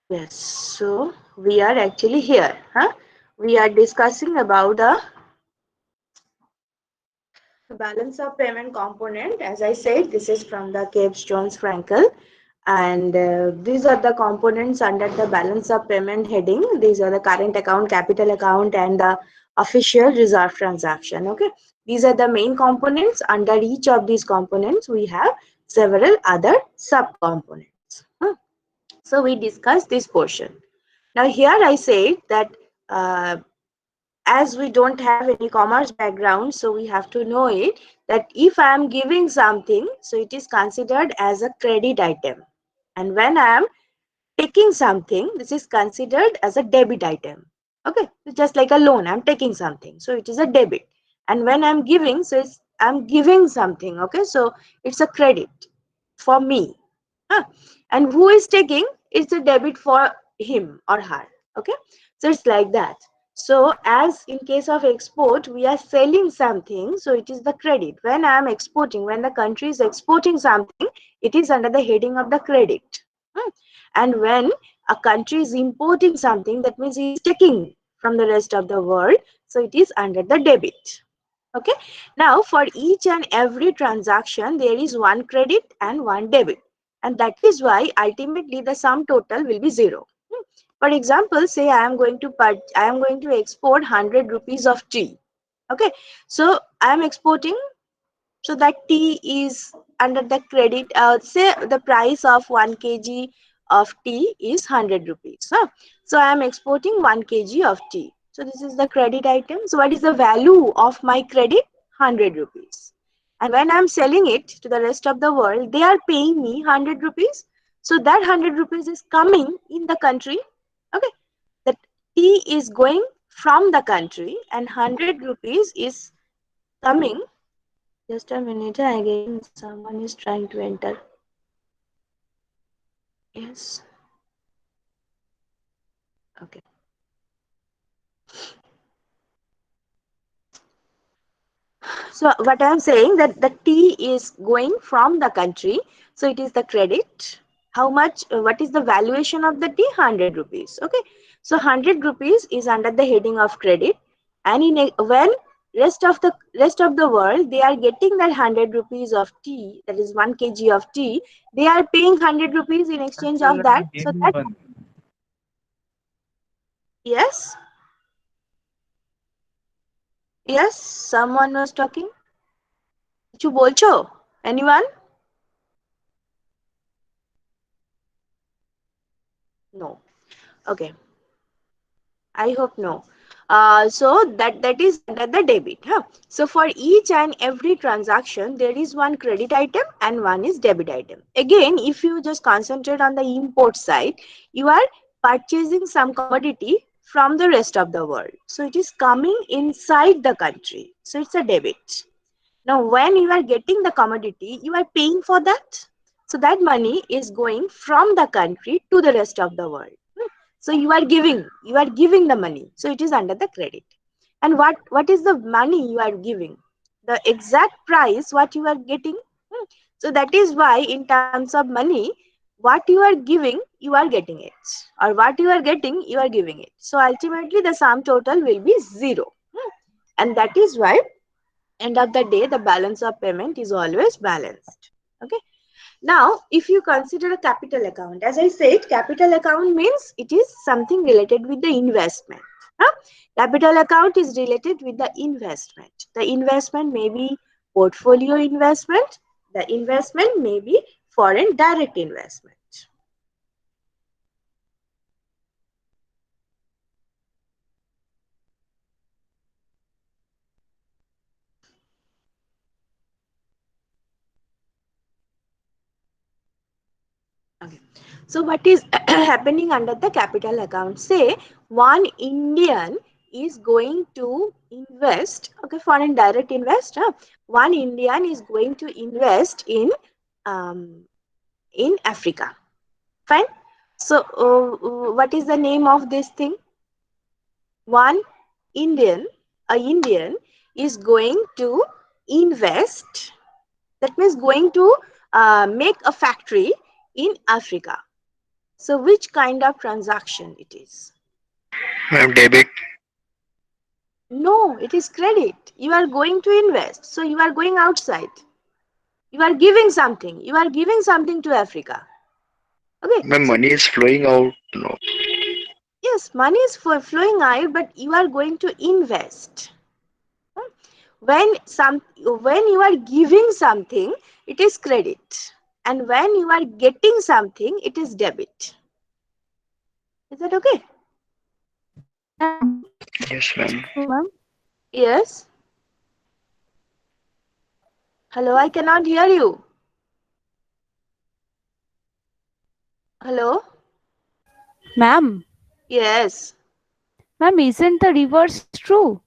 Yes, so we are actually here. We are discussing about the balance of payment component. As I said, this is from the Capes-Jones-Frankel, and these are the components under the balance of payment heading. These are the current account, capital account, and the official reserve transaction. Okay, these are the main components. Under each of these components, we have several other sub-components. So we discussed this portion. Now here I say that uh, as we don't have any commerce background, so we have to know it that if I am giving something, so it is considered as a credit item. And when I am taking something, this is considered as a debit item. Okay, so just like a loan, I'm taking something, so it is a debit. And when I'm giving, so I'm giving something. Okay, so it's a credit for me. Huh? And who is taking? It's a debit for him or her. Okay, so it's like that. So as in case of export, we are selling something, so it is the credit. When I am exporting, when the country is exporting something, it is under the heading of the credit. Hmm. And when a country is importing something, that means it is taking from the rest of the world, so it is under the debit. Okay, now for each and every transaction there is one credit and one debit, and that is why ultimately the sum total will be zero. For example, say I am going to export 100 rupees of tea. Okay, so I am exporting, so that tea is under the credit. Say the price of 1 kg of tea is 100 rupees. So I am exporting 1 kg of tea. So this is the credit item. So what is the value of my credit? 100 rupees. And when I am selling it to the rest of the world, they are paying me 100 rupees. So that 100 rupees is coming in the country. Okay. The tea is going from the country and 100 rupees is coming. Just a minute, again, someone is trying to enter. Yes. Okay. So what I'm saying that the T is going from the country, so it is the credit. How much? What is the valuation of the T? 100 rupees. Okay. So 100 rupees is under the heading of credit, and when rest of the world they are getting that 100 rupees of tea, that is 1 kg of tea, they are paying 100 rupees in exchange of that. So that, yes. Yes, someone was talking. কিছু বলছো? Anyone? No. Okay. I hope no. So that is under the debit. So for each and every transaction, there is one credit item and one is debit item. Again, if you just concentrate on the import side, you are purchasing some commodity from the rest of the world. So it is coming inside the country. So it's a debit. Now, when you are getting the commodity, you are paying for that. So that money is going from the country to the rest of the world. So you are giving the money. So it is under the credit. And what is the money you are giving? The exact price what you are getting. So that is why in terms of money, what you are giving, you are getting it. Or what you are getting, you are giving it. So ultimately the sum total will be zero. And that is why end of the day the balance of payment is always balanced. Okay, now if you consider a capital account, as I said, capital account means it is something related with the investment. huh? Capital account is related with the investment. The investment may be portfolio investment, the investment may be foreign direct investment. Okay. So what is happening under the capital account? Say one Indian is going to invest, okay, foreign direct invest. One Indian is going to invest um, in Africa. Fine. So what is the name of this thing? One Indian, a Indian is going to invest. That means going to make a factory in Africa. So which kind of transaction it is? Ma'am, debit. No, it is credit. You are going to invest. So you are going outside. You are giving something. You are giving something to Africa. Okay. Ma'am, So money is flowing out. No. yes, money is flowing out, but you are going to invest. Hmm. When you are giving something, it is credit. And when you are getting something, it is debit. Is that okay? Ma'am, Yes, ma'am. ma'am. Yes. Hello, I cannot hear you. Hello? Ma'am, Yes. ma'am, isn't the reverse true?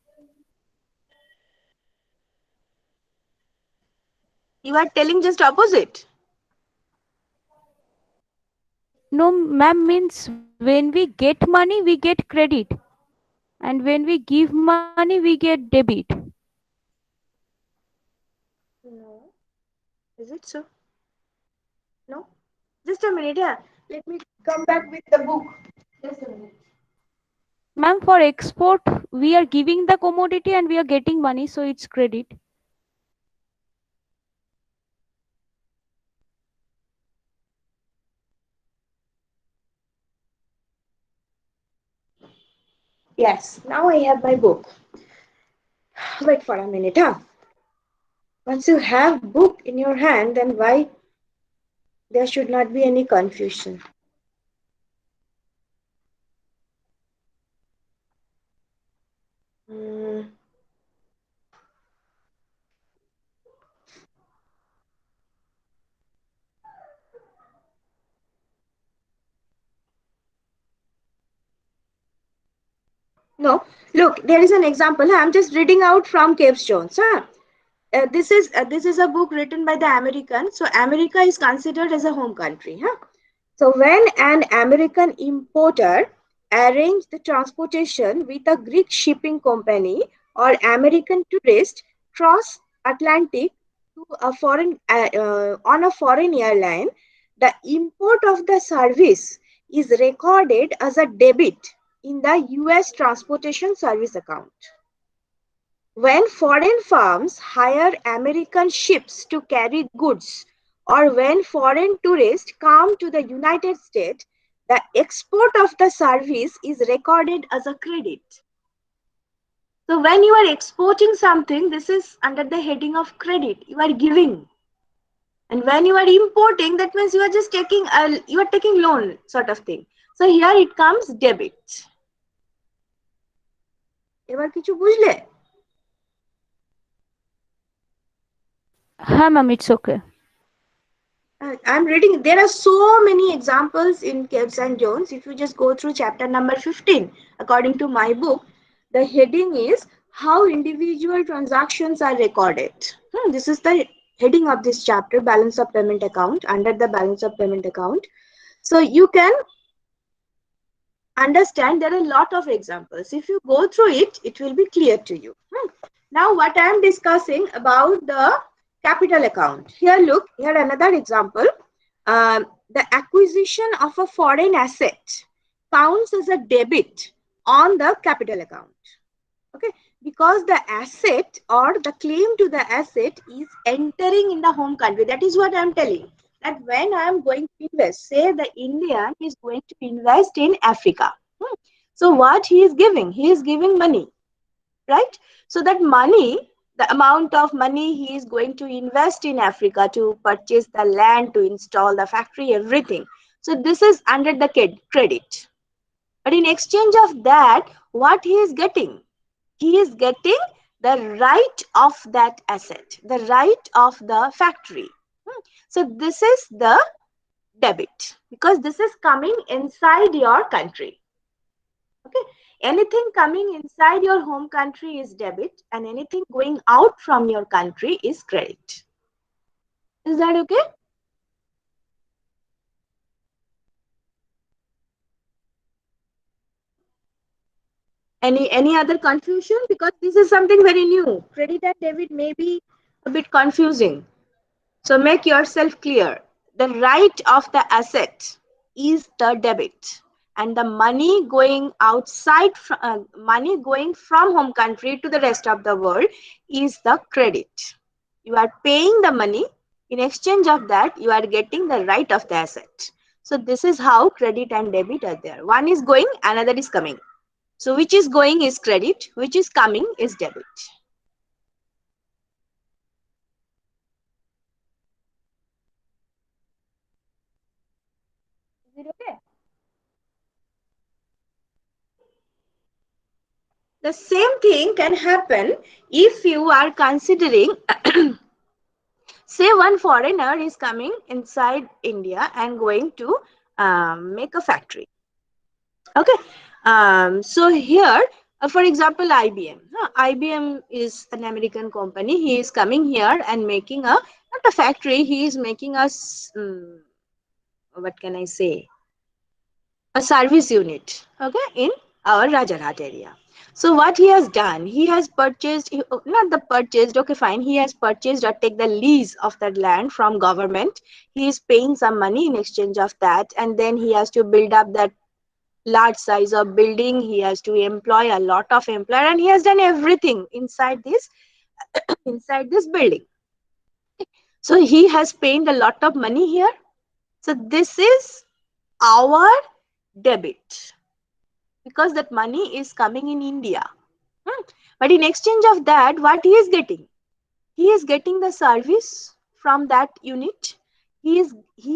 You are telling just opposite. No, ma'am, means when we get money, we get credit, and when we give money, we get debit. No. Is it so? No? Just a minute, yeah. Let me come back with the book. Just a minute. Ma'am, for export, we are giving the commodity and we are getting money, so it's credit. Yes, now I have my book. Wait for a minute, huh? Once you have book in your hand, then why there should not be any confusion? Hmm. No, look, there is an example. I'm just reading out from Caves Jones. Huh? This is a book written by the American. So America is considered as a home country. Huh? So when an American importer arranged the transportation with a Greek shipping company or American tourist cross Atlantic to a foreign on a foreign airline, the import of the service is recorded as a debit in the US transportation service account. When foreign firms hire American ships to carry goods, or when foreign tourists come to the United States, the export of the service is recorded as a credit. So, when you are exporting something, this is under the heading of credit. You are giving. And when you are importing, that means you are just taking loan sort of thing. So, here it comes debit. এবার কিছু বুঝলে? Ha, ma'am, it's okay. I'm reading. There are so many examples in Gibbs and Jones. If you just go through chapter number 15, according to my book, the heading is how individual transactions are recorded. This is the heading of this chapter, balance of payment account, under the balance of payment account. So you can understand there are a lot of examples. If you go through it, it will be clear to you. Now, what I am discussing about the capital account. Here, look, here another example. The acquisition of a foreign asset counts as a debit on the capital account. Okay, because the asset or the claim to the asset is entering in the home country. That is what I am telling. That when I am going to invest, say the Indian is going to invest in Africa. So what he is giving? He is giving money, right? So that money, the amount of money he is going to invest in Africa to purchase the land, to install the factory, everything. So this is under the credit. But in exchange of that, what he is getting? He is getting the right of that asset, the right of the factory. So this is the debit because this is coming inside your country. Okay, anything coming inside your home country is debit and anything going out from your country is credit. Is that okay? Any other confusion? Because this is something very new. Credit and debit may be a bit confusing. So make yourself clear. The right of the asset is the debit, and the money going outside, money going from home country to the rest of the world is the credit. You are paying the money, in exchange of that you are getting the right of the asset. So this is how credit and debit are there. One is going, another is coming. So which is going is credit, which is coming is debit. Is it okay? The same thing can happen if you are considering, say one foreigner is coming inside India and going to make a factory. Okay. So here, for example, IBM. IBM is an American company. He is coming here and making a, not a factory, he is making a, what can I say? A service unit, okay, in our Rajarhat area. So what he has done, he has purchased, not the purchased, okay fine, he has purchased or take the lease of that land from government. He is paying some money in exchange of that, and then he has to build up that large size of building. He has to employ a lot of employer, and he has done everything inside this inside this building. So he has paid a lot of money here. So this is our debit, because that money is coming in India. But in exchange of that, what he is getting? He is getting the service from that unit. He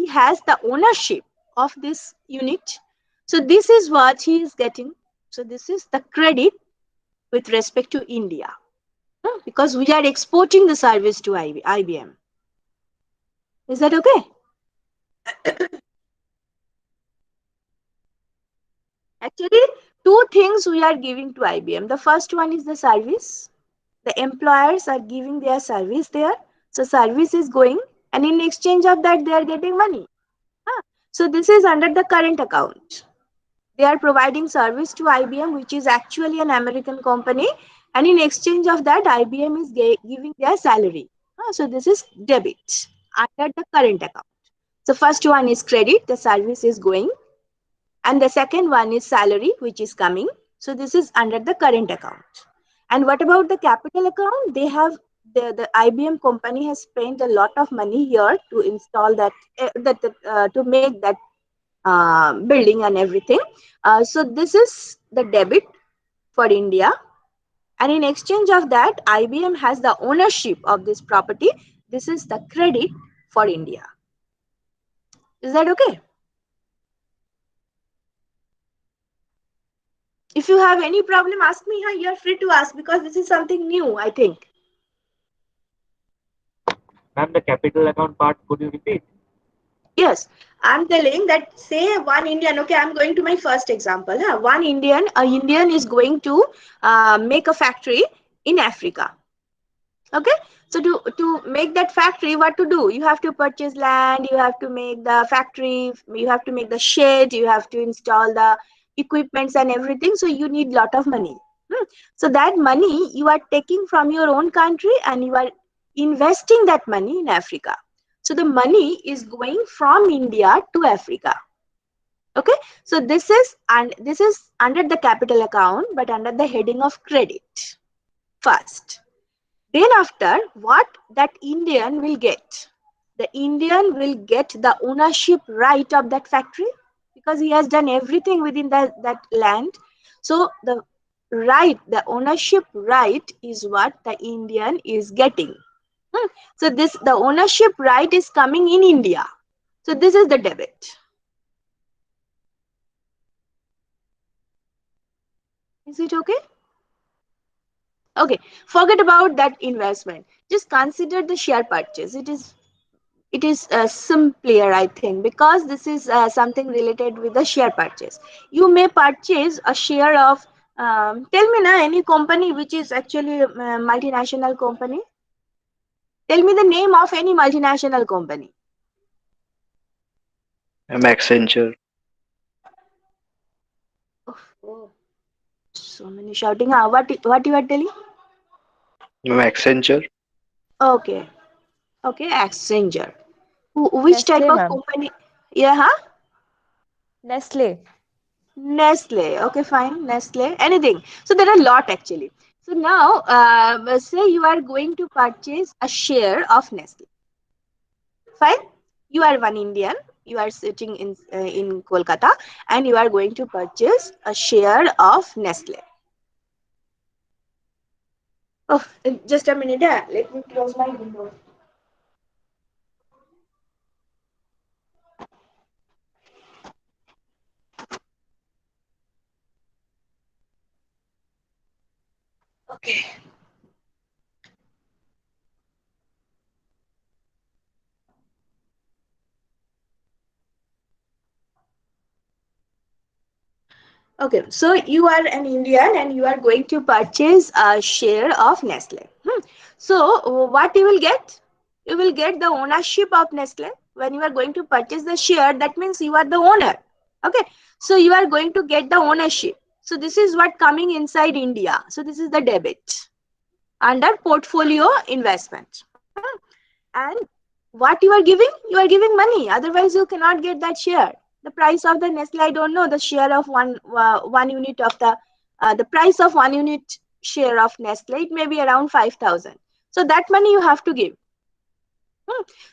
has the ownership of this unit. So this is what he is getting. So this is the credit with respect to India. Because we are exporting the service to IBM. Is that okay? Actually, two things we are giving to IBM. The first one is the service. The employers are giving their service there. So service is going, and in exchange of that, they are getting money. So this is under the current account. They are providing service to IBM, which is actually an American company, and in exchange of that, IBM is giving their salary. So this is debit under the current account. So first one is credit, the service is going, and the second one is salary, which is coming. So this is under the current account. And what about the capital account? They have, the IBM company has spent a lot of money here to install that, to make that building and everything. So this is the debit for India, and in exchange of that, IBM has the ownership of this property. This is the credit for India. Is that okay? If you have any problem, ask me. You are free to ask, because this is something new, I think. Ma'am, the capital account part, could you repeat? Yes, I'm telling that, say one Indian, okay, I'm going to my first example. One Indian, a Indian is going to make a factory in Africa. Okay, so to make that factory, what to do? You have to purchase land, you have to make the factory, you have to make the shed, you have to install the equipments and everything. So you need lot of money. So that money you are taking from your own country and you are investing that money in Africa. So the money is going from India to Africa. Okay, so this is under the capital account, but under the heading of credit first. Then after, what that Indian will get? The Indian will get the ownership right of that factory, because he has done everything within that land. So the ownership right is what the Indian is getting. So the ownership right is coming in India. So this is the debit. Is it okay? Okay, forget about that investment. Just consider the share purchase. It is simpler, I think, because this is something related with the share purchase. You may purchase a share of, tell me now, any company which is actually a multinational company. Tell me the name of any multinational company. Accenture. Oh, so many shouting. What you are telling? Accenture. Okay, okay, Accenture. Which type Nestle, of ma'am. company? Yeah, huh? Nestle. Nestle. Okay, fine. Nestle. Anything. So there are a lot actually. So now, say you are going to purchase a share of Nestle. Fine. You are one Indian. You are sitting in Kolkata, and you are going to purchase a share of Nestle. Oh, just a minute. Let me close my window. Okay. Okay, so you are an Indian and you are going to purchase a share of Nestle. So, what you will get? You will get the ownership of Nestle. When you are going to purchase the share, that means you are the owner. Okay, so you are going to get the ownership. So, this is what coming inside India. So, this is the debit under portfolio investment. And what you are giving? You are giving money. Otherwise, you cannot get that share. The price of the Nestle, I don't know the share of one unit of the price of 1 unit share of Nestle. It may be around 5,000. So that money you have to give.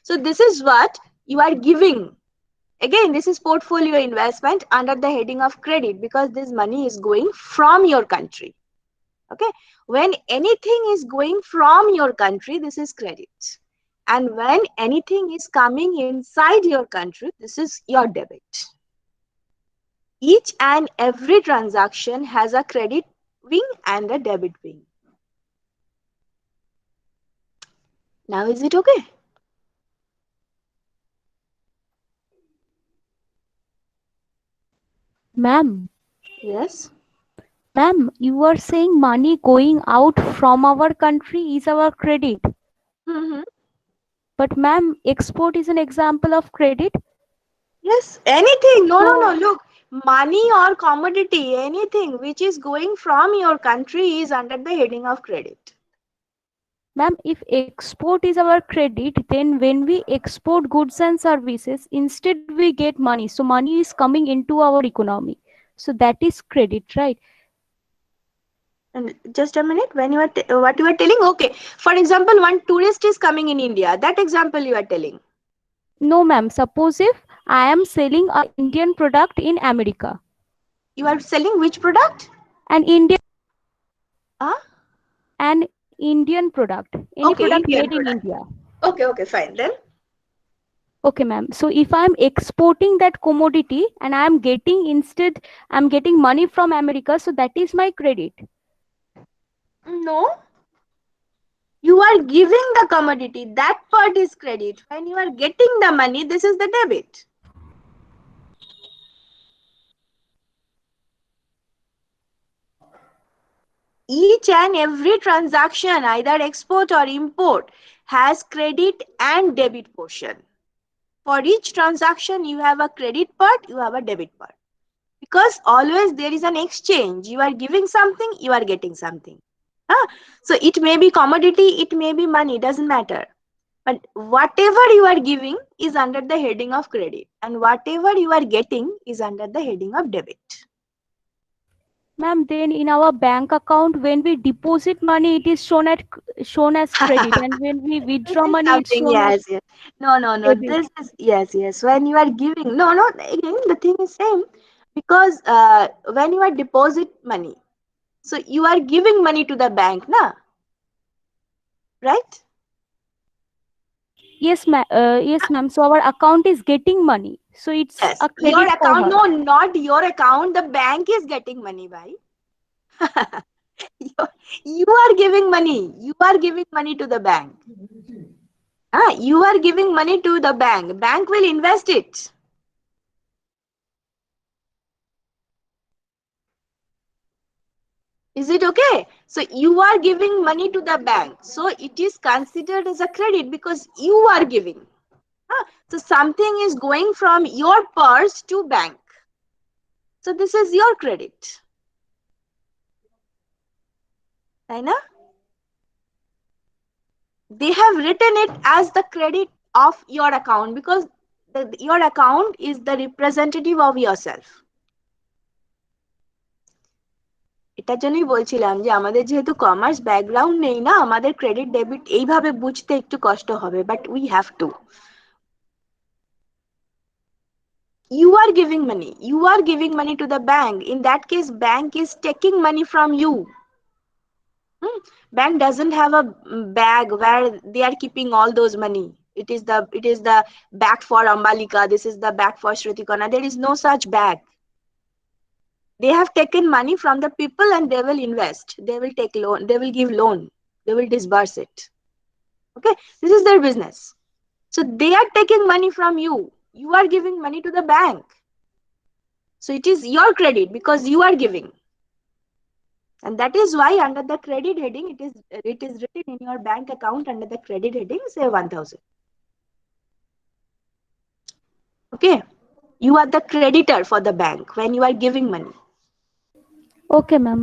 So this is what you are giving. Again, this is portfolio investment under the heading of credit because this money is going from your country. Okay, when anything is going from your country, this is credit. And when anything is coming inside your country, this is your debit. Each and every transaction has a credit wing and a debit wing. Now, is it okay? Ma'am, Yes. ma'am, you are saying money going out from our country is our credit. Mm-hmm. But ma'am, export is an example of credit. Yes, anything. No, no, no. So, Look, money or commodity, anything which is going from your country is under the heading of credit. ma'am, if export is our credit, then when we export goods and services, instead we get money. So money is coming into our economy. So that is credit, right? And just a minute, when you are what you are telling, okay. For example, one tourist is coming in India. That example you are telling. No, ma'am. Suppose if I am selling a Indian product in America, You are selling which product? an Indian Huh? an Indian product, any Okay, product Indian made in product. India. Okay, okay, fine. Then Okay, ma'am. So if I'm exporting that commodity and I'm getting instead, I'm getting money from America, so that is my credit. no, you are giving the commodity. That part is credit. When you are getting the money, this is the debit. Each and every transaction, either export or import, has credit and debit portion. For each transaction, you have a credit part, you have a debit part. Because always there is an exchange. You are giving something, you are getting something. Huh? So it may be commodity, it may be money, doesn't matter. But whatever you are giving is under the heading of credit, and whatever you are getting is under the heading of debit. Ma'am, then in our bank account, when we deposit money, it is shown as credit, and when we This withdraw is money, it's something, shown as yes, yes. No, no, no. debit. This is, yes, yes. When you are giving, no, no. Again, the thing is same because when you are deposit money, so you are giving money to the bank, na, right? Yes, ma'am. So our account is getting money, so it's Yes. a Your credit for account, her. no, not your account. The bank is getting money, bhai. you you are giving money. You are giving money to the bank. You are giving money to the bank. Bank will invest it. Is it okay? So you are giving money to the bank. So it is considered as a credit because you are giving. So something is going from your purse to bank. So this is your credit. Right? They have written it as the credit of your account because your account is the representative of yourself. এটার জন্যই বলছিলাম যে আমাদের যেহেতু commerce background নেই না, আমাদের credit debit এইভাবে বুঝতে একটু কষ্ট হবে, but we have to. You are giving money, you are giving money to the bank. In that case, bank is taking money from you. Bank doesn't have a bag where they are keeping all those money. It is the bag for Ambalika, this is the bag for Shrutikana. There is no such bag. They have taken money from the people and they will invest, they will take loan, they will give loan, they will disburse it. Okay, this is their business. So they are taking money from you, you are giving money to the bank. So it is your credit because you are giving. And that is why under the credit heading, it is written in your bank account under the credit heading, say 1000. Okay, you are the creditor for the bank when you are giving money. Okay, ma'am.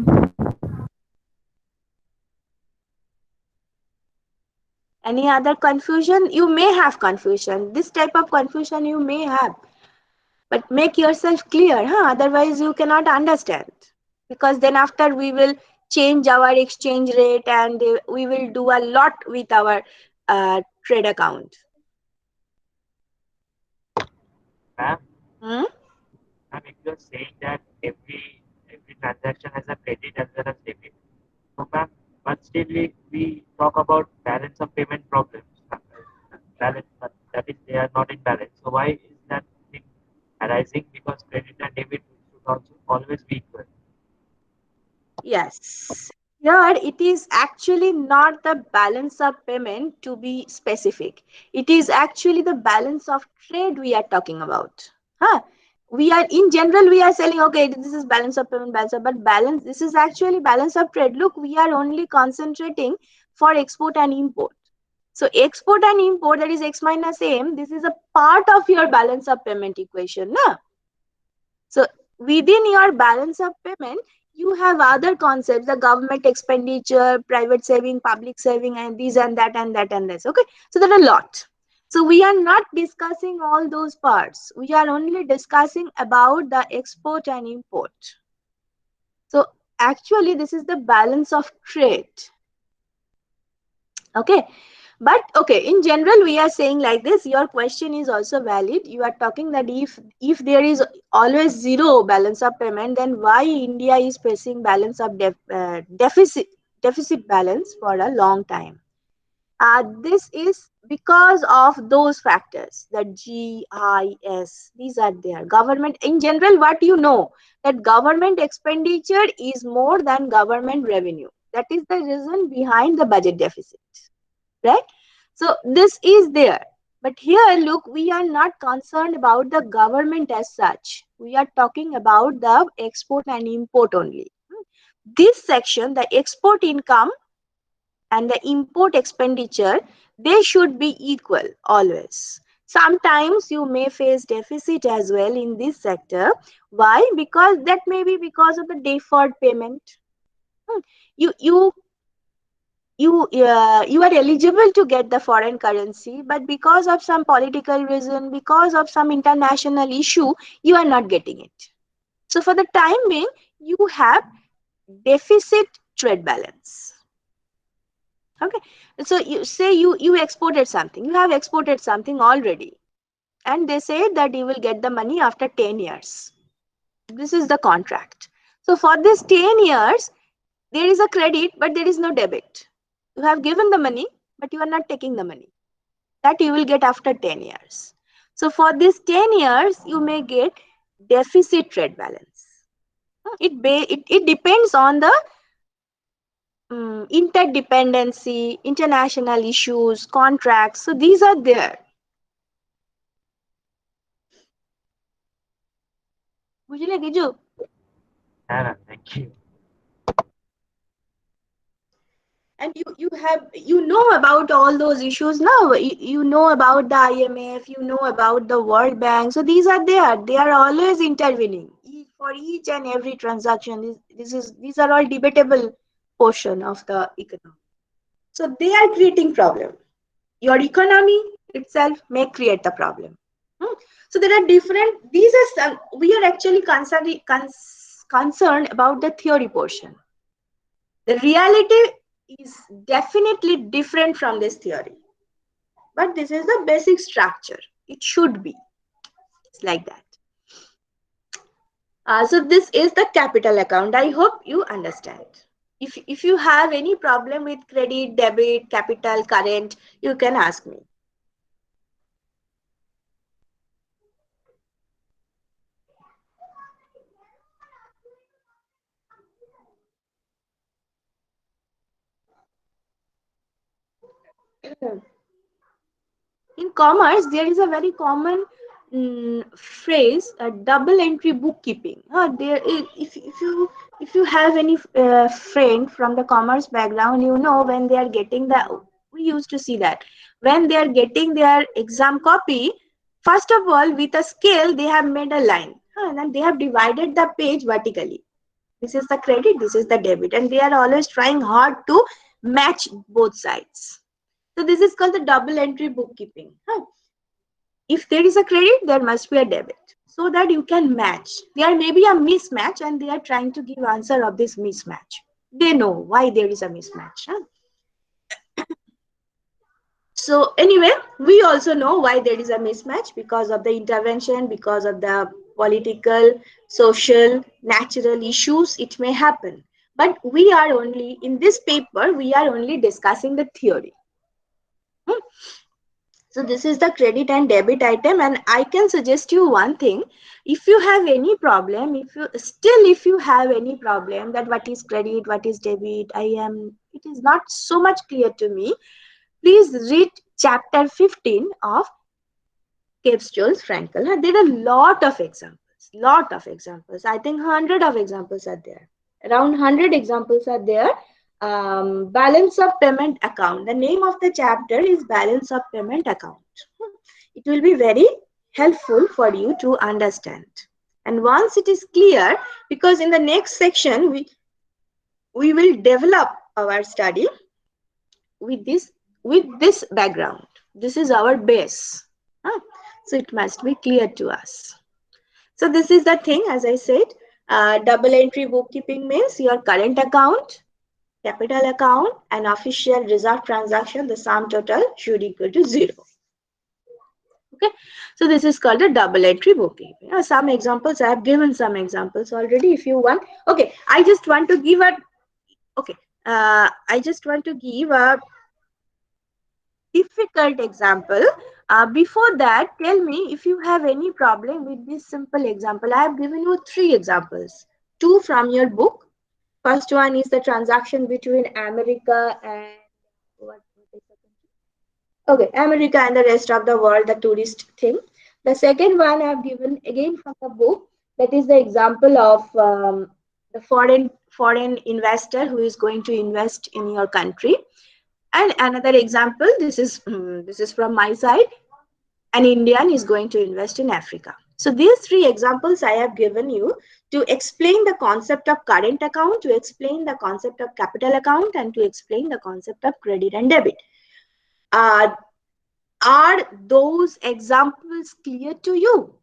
Any other confusion? You may have confusion, this type of confusion you may have, but make yourself clear, huh? Otherwise you cannot understand, because then after we will change our exchange rate and we will do a lot with our trade account. Ma'am, Hmm? ma'am, if you're saying that every transaction has a credit as well as debit, so ma'am, but still we talk about balance of payment problems. Balance, but that is they are not in balance. So why is that thing arising? Because credit and debit should also always be equal. Yes. Here it is actually not the balance of payment, to be specific. It is actually the balance of trade we are talking about. Huh? We are in general we are selling, okay, this is balance of payment, balance of, but balance, this is actually balance of trade. Look, we are only concentrating for export and import. So export and import, that is x minus m, this is a part of your balance of payment equation. Na? So within your balance of payment, you have other concepts, the government expenditure, private saving, public saving, and this and that and that and this. Okay, so there are a lot. So we are not discussing all those parts. We are only discussing about the export and import. So actually, this is the balance of trade. Okay, but okay, in general we are saying like this. Your question is also valid. You are talking that if there is always zero balance of payment, then why India is facing balance of deficit balance for a long time. This is because of those factors, the GIS, these are there. Government in general, what you know, that government expenditure is more than government revenue. That is the reason behind the budget deficit, right? So this is there. But here, look, we are not concerned about the government as such. We are talking about the export and import only. This section, the export income and the import expenditure, they should be equal always. Sometimes you may face deficit as well in this sector. Why? Because that may be because of the deferred payment. You you are eligible to get the foreign currency, but because of some political reason, because of some international issue, you are not getting it. So for the time being, you have deficit trade balance. Okay, so you say you exported something, you have exported something already, and they say that you will get the money after 10 years. This is the contract. So for this 10 years, there is a credit, but there is no debit. You have given the money, but you are not taking the money. That you will get after 10 years. So for this 10 years, you may get deficit trade balance. It depends on the interdependency, international issues, contracts. So these are there. বুঝলে কিছু? Ma'am, thank you. And you know about all those issues now. You know about the IMF, you know about the World Bank. So these are there. They are always intervening for each and every transaction. These are all debatable portion of the economy. So they are creating problem. Your economy itself may create the problem. So there are different, these are some, we are actually concerned about the theory portion. The reality is definitely different from this theory. But this is the basic structure. It should be. It's like that. So this is the capital account. I hope you understand. If you have any problem with credit, debit, capital, current, you can ask me. In commerce, there is a very common phrase, double entry bookkeeping. If you have any friend from the commerce background, you know when they are getting the, we used to see that when they are getting their exam copy, first of all with a scale they have made a line, and then they have divided the page vertically. This is the credit, this is the debit, and they are always trying hard to match both sides. So this is called the double entry bookkeeping. If there is a credit, there must be a debit, so that you can match. There may be a mismatch and they are trying to give answer of this mismatch. They know why there is a mismatch. So anyway, we also know why there is a mismatch, because of the intervention, because of the political, social, natural issues, it may happen. But we are only, in this paper, we are only discussing the theory. So this is the credit and debit item, and I can suggest you one thing. If you have any problem, if you have any problem that what is credit, what is debit, it is not so much clear to me. Please read chapter 15 of Capes-Jones Frankel. There are a lot of examples. I think 100 of examples are there. Around 100 examples are there. Balance of payment account. The name of the chapter is balance of payment account. It will be very helpful for you to understand. And once it is clear, because in the next section we will develop our study with this background. This is our base. So it must be clear to us. So this is the thing, as I said, double entry bookkeeping means your current account, capital account, and official reserve transaction, the sum total should equal to 0. Okay, so this is called a double entry bookkeeping. Some examples, I have given some examples already. If you want, okay, I just want to give a difficult example. Before that, tell me if you have any problem with this simple example. I have given you 3 examples, 2 from your book. First one is the transaction between America and America and the rest of the world, the tourist thing. The second one I have given again from the book. That is the example of the foreign investor who is going to invest in your country. And another example, this is from my side. An Indian is going to invest in Africa. So these 3 examples I have given you to explain the concept of current account, to explain the concept of capital account, and to explain the concept of credit and debit. Are those examples clear to you?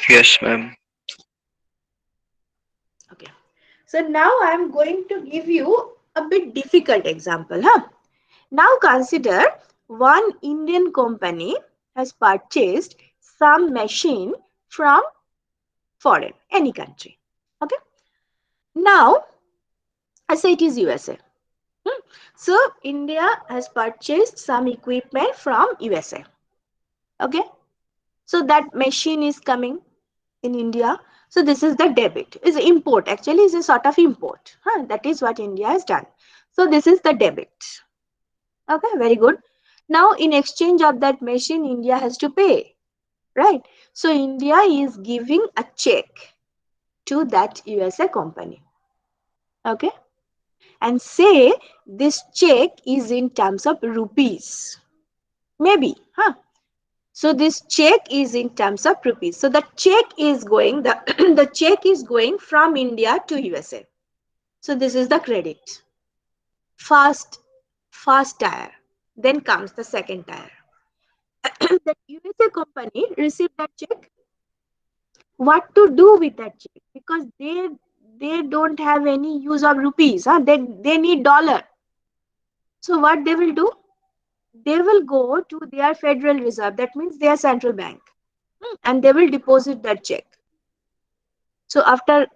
Yes, ma'am. Okay. So now I am going to give you a bit difficult example. Now consider one Indian company has purchased some machine from foreign, any country. Okay. Now, I say it is USA. So India has purchased some equipment from USA. Okay. So that machine is coming in India. So this is the debit. Is import, actually is a sort of import. That is what India has done. So this is the debit. Okay, very good. Now in exchange of that machine, India has to pay. Right. So India is giving a check to that USA company. Okay. And say this check is in terms of rupees. Maybe. So this check is in terms of rupees. So the check is going, the check is going from India to USA. So this is the credit. First first tier. Then comes the second tier. The USA company received that check. What to do with that check? Because they don't have any use of rupees. Huh? They need dollar. So what they will do? They will go to their Federal Reserve. That means their central bank, and they will deposit that check. So after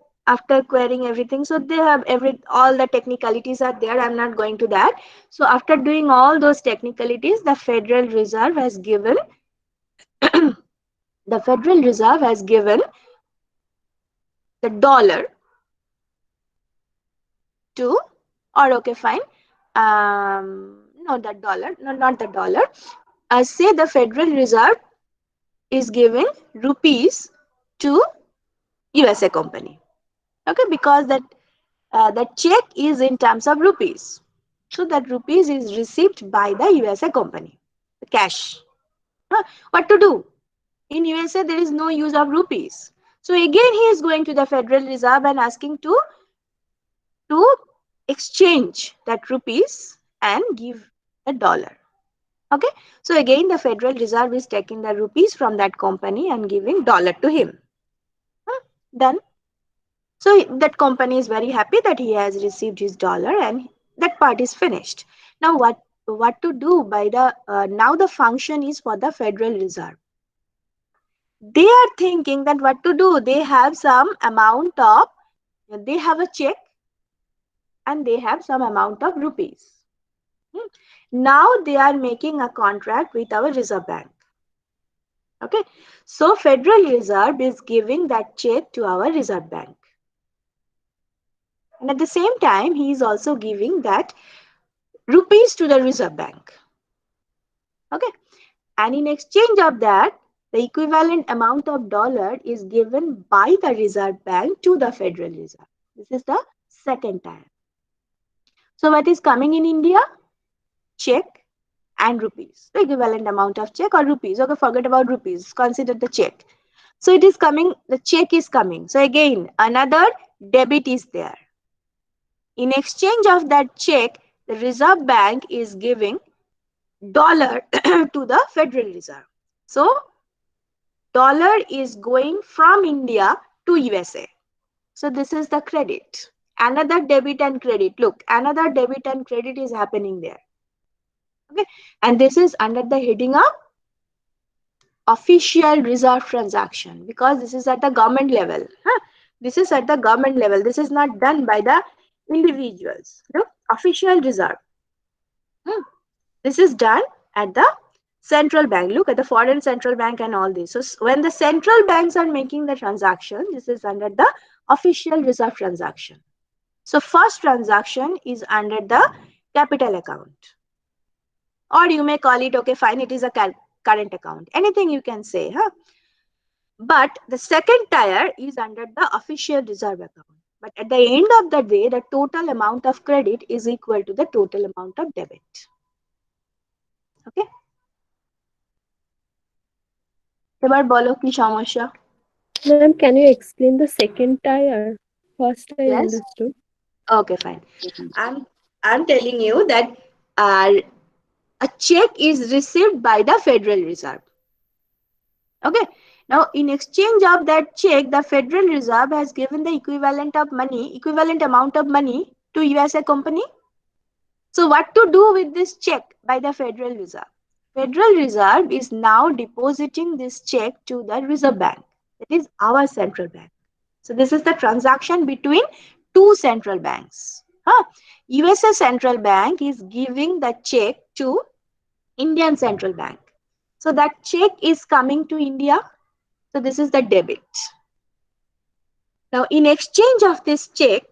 querying everything, so they have all the technicalities are there. I'm not going to that. So after doing all those technicalities, the Federal Reserve has given the Federal Reserve has given the dollar to, or okay, fine. No, that dollar, no, not the dollar. Say the Federal Reserve is giving rupees to USA company. Okay, because that check is in terms of rupees. So that rupees is received by the USA company, the cash. What to do? In USA, there is no use of rupees. So again, he is going to the Federal Reserve and asking to exchange that rupees and give a dollar. Okay. So again, the Federal Reserve is taking the rupees from that company and giving dollar to him. Done. So that company is very happy that he has received his dollar, and that part is finished. Now what to do by the now the function is for the Federal Reserve. They are thinking that what to do. They have some amount of, they have a check and they have some amount of rupees. Now they are making a contract with our Reserve Bank. Okay, so Federal Reserve is giving that check to our Reserve Bank. And at the same time, he is also giving that rupees to the Reserve Bank. Okay, and in exchange of that, the equivalent amount of dollar is given by the Reserve Bank to the Federal Reserve. This is the second tier. So what is coming in India? Check and rupees. The equivalent amount of check or rupees. Okay, forget about rupees. Consider the check. So it is coming, the check is coming. So again, another debit is there. In exchange of that check, the Reserve Bank is giving dollar to the Federal Reserve. So dollar is going from India to USA. So this is the credit. Another debit and credit. Look, another debit and credit is happening there. Okay, and this is under the heading of official reserve transaction, because this is at the government level. This is at the government level. This is not done by the individuals. Look, official reserve. This is done at the central bank. Look at the foreign central bank and all this. So when the central banks are making the transaction, this is under the official reserve transaction. So first transaction is under the capital account. Or you may call it, okay, fine, it is a current account. Anything you can say. But the second tier is under the official reserve account. But at the end of the day, the total amount of credit is equal to the total amount of debit. Okay? এবার বলো কি সমস্যা? Ma'am, can you explain the second tier? First I Yes. understood. Okay, fine. I'm telling you that a check is received by the Federal Reserve. Okay. Now, in exchange of that check, the Federal Reserve has given the equivalent amount of money to USA company. So what to do with this check by the Federal Reserve? Federal Reserve is now depositing this check to the Reserve Bank. That is our central bank. So this is the transaction between two central banks. USA Central Bank is giving the check to Indian Central Bank. So that check is coming to India. So this is the debit. Now, in exchange of this check,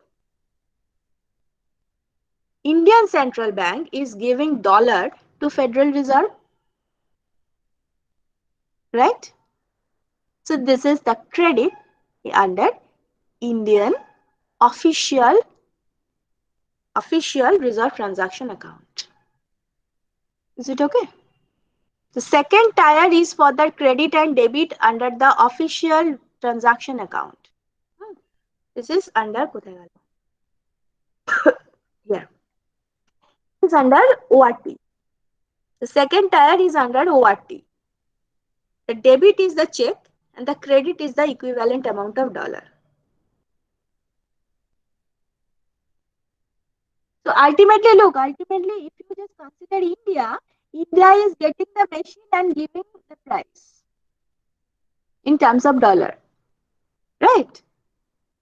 Indian Central Bank is giving dollar to Federal Reserve. Right? So this is the credit under Indian official reserve transaction account. Is it okay? The second tier is for the credit and debit under the official transaction account. This is under here. is under ORT. The second tier is under ORT. The debit is the check and the credit is the equivalent amount of dollar. So ultimately, look, if you just consider India, India is getting the machine and giving the price in terms of dollar, right?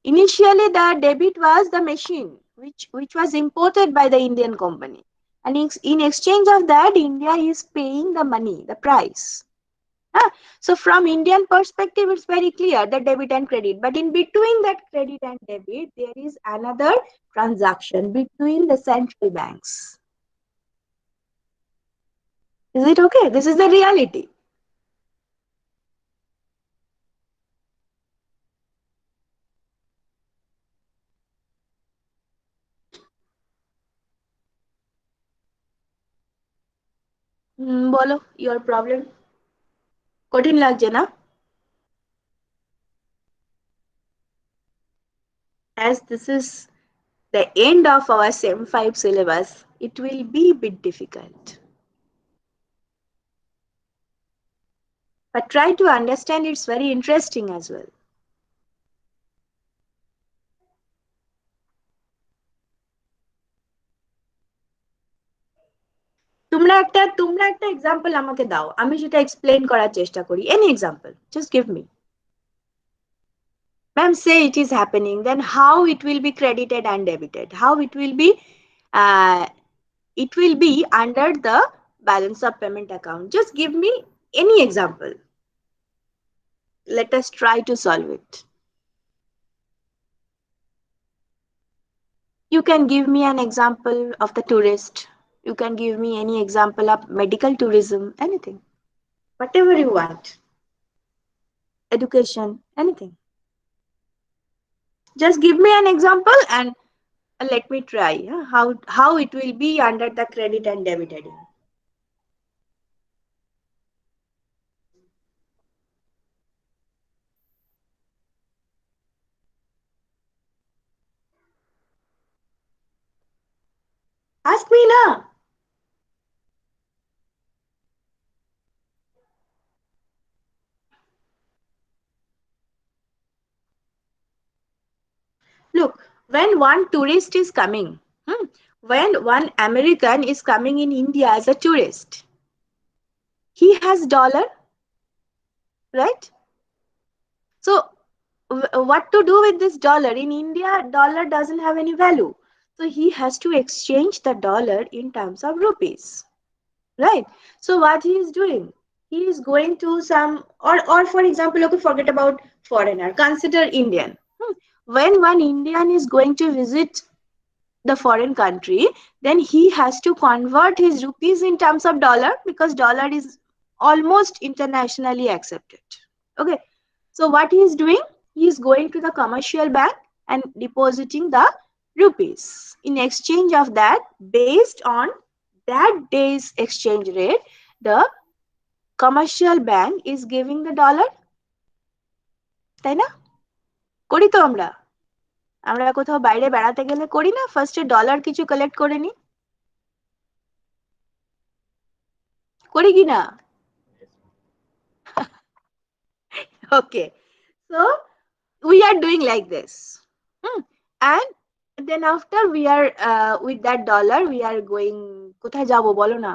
Initially, the debit was the machine, which was imported by the Indian company. And in exchange of that, India is paying the money, the price. So from Indian perspective, it's very clear the debit and credit. But in between that credit and debit, there is another transaction between the central banks. Is it okay? This is the reality. বলো, your problem? কঠিন লাগছে না? As this is the end of our SEM 5 syllabus, it will be a bit difficult. But try to understand, it's very interesting as well. তোমরা একটা example আমাকে দাও, আমি সেটা এক্সপ্লেইন করার চেষ্টা করি। Any example, just give me. Ma'am, say it is happening, then how it will be credited and debited? How it will be under the balance of payment account. Just give me any example. Let us try to solve it. You can give me an example of the tourist. You can give me any example of medical tourism, anything. Whatever you want. Education, anything. Just give me an example and let me try how it will be under the credit and debit heading. Ask me now. Look, when one tourist is coming, when one American is coming in India as a tourist, he has dollar, right? So what to do with this dollar? In India, dollar doesn't have any value. So he has to exchange the dollar in terms of rupees, right? So what he is doing? He is going to some, or for example, okay, forget about foreigner. Consider Indian. When one Indian is going to visit the foreign country, then he has to convert his rupees in terms of dollar because dollar is almost internationally accepted. Okay. So what he is doing? He is going to the commercial bank and depositing the rupees. In exchange of that, based on that day's exchange rate, the commercial bank is giving the dollar. তাই না? করি তো আমরা কোথাও বাইরে বেড়াতে গেলে করি না, ফার্স্টে ডলার কিছু কালেক্ট করে নি, করি কি না? Okay, so we are doing like this, and then after we are with that dollar we are going, কোথায় যাব বলো না?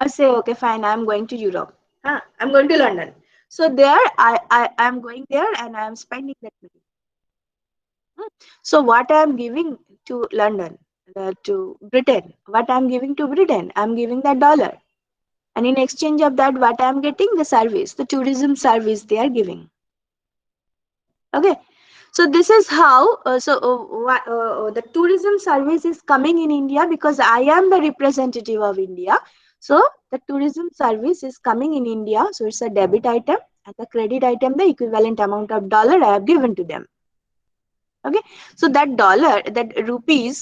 I say okay fine, I am going to Europe, I am going to London. So there I am going there and I am spending that money. So what I am giving to London, to Britain, what I am giving to Britain, I am giving that dollar, and in exchange of that what I am getting? The service, the tourism service they are giving. Okay, so this is how the tourism service is coming in India because I am the representative of India. So the tourism service is coming in India, so it's a debit item, and the credit item, the equivalent amount of dollar I have given to them. Okay, so that dollar, that rupees,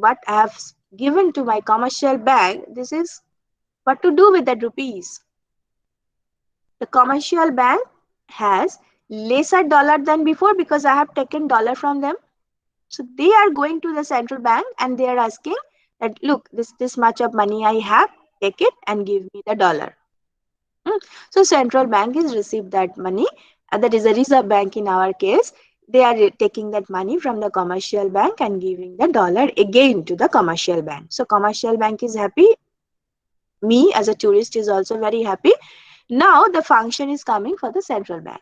what I have given to my commercial bank, this is what to do with that rupees. The commercial bank has lesser dollar than before because I have taken dollar from them. So they are going to the central bank and they are asking that look, this much of money I have, take it and give me the dollar. So central bank is received that money, that is a reserve bank in our case. They are taking that money from the commercial bank and giving the dollar again to the commercial bank. So commercial bank is happy. Me as a tourist is also very happy. Now the function is coming for the central bank.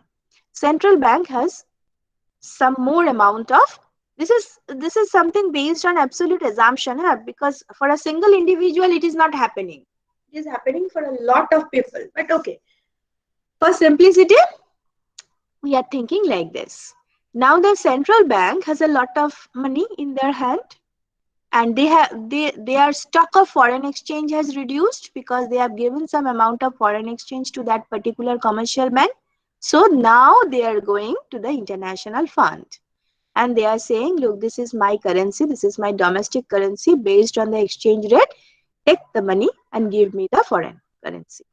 Central bank has some more amount of, this is something based on absolute assumption, because for a single individual it is not happening. It is happening for a lot of people. But okay, for simplicity, we are thinking like this. Now the central bank has a lot of money in their hand, and their stock of foreign exchange has reduced because they have given some amount of foreign exchange to that particular commercial bank. So now they are going to the international fund and they are saying, look, this is my currency, this is my domestic currency, based on the exchange rate, take the money and give me the foreign currency.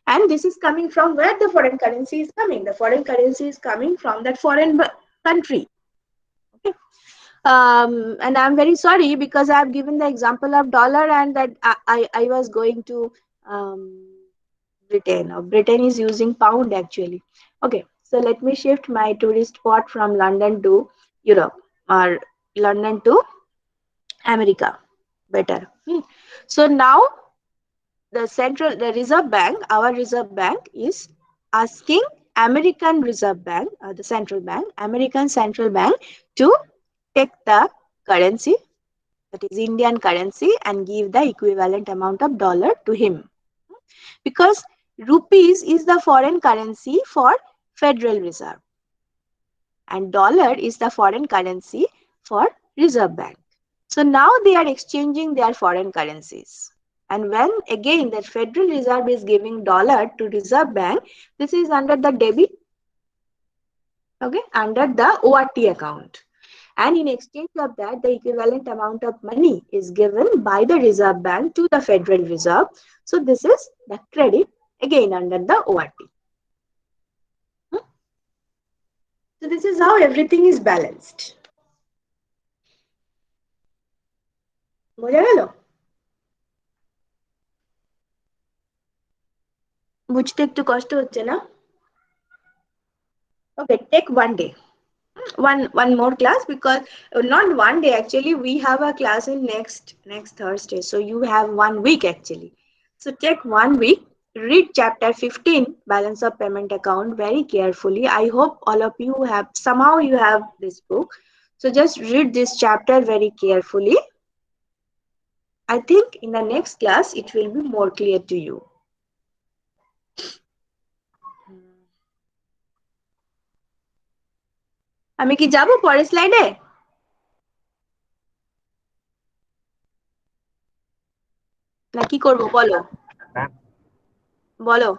And this is coming from where the foreign currency is coming. The foreign currency is coming from that foreign country. Okay. And I'm very sorry because I've given the example of dollar, and that I was going to Britain. Britain is using pound actually. Okay, so let me shift my tourist spot from London to Europe, or London to America. Better. So now the Reserve Bank, our Reserve Bank is asking American Reserve Bank, the central bank, American Central Bank, to take the currency, that is Indian currency, and give the equivalent amount of dollar to him. Because rupees is the foreign currency for Federal Reserve and dollar is the foreign currency for Reserve Bank. So now they are exchanging their foreign currencies. And when again the Federal Reserve is giving dollar to Reserve Bank, this is under the debit, okay, under the ORT account. And in exchange of that, the equivalent amount of money is given by the Reserve Bank to the Federal Reserve. So this is the credit again under the ORT. So this is how everything is balanced. বোঝা গেল? বুঝতে একটু কষ্ট হচ্ছে না? Okay, take one day. One more class, because not one day actually, we have a class in next Thursday. So you have 1 week actually. So take 1 week, read chapter 15, balance of payment account, very carefully. I hope all of you have, somehow you have this book. So just read this chapter very carefully. I think in the next class it will be more clear to you. আমি কি যাব পরের স্লাইডে? না কি করব বলো? Ma'am বলো।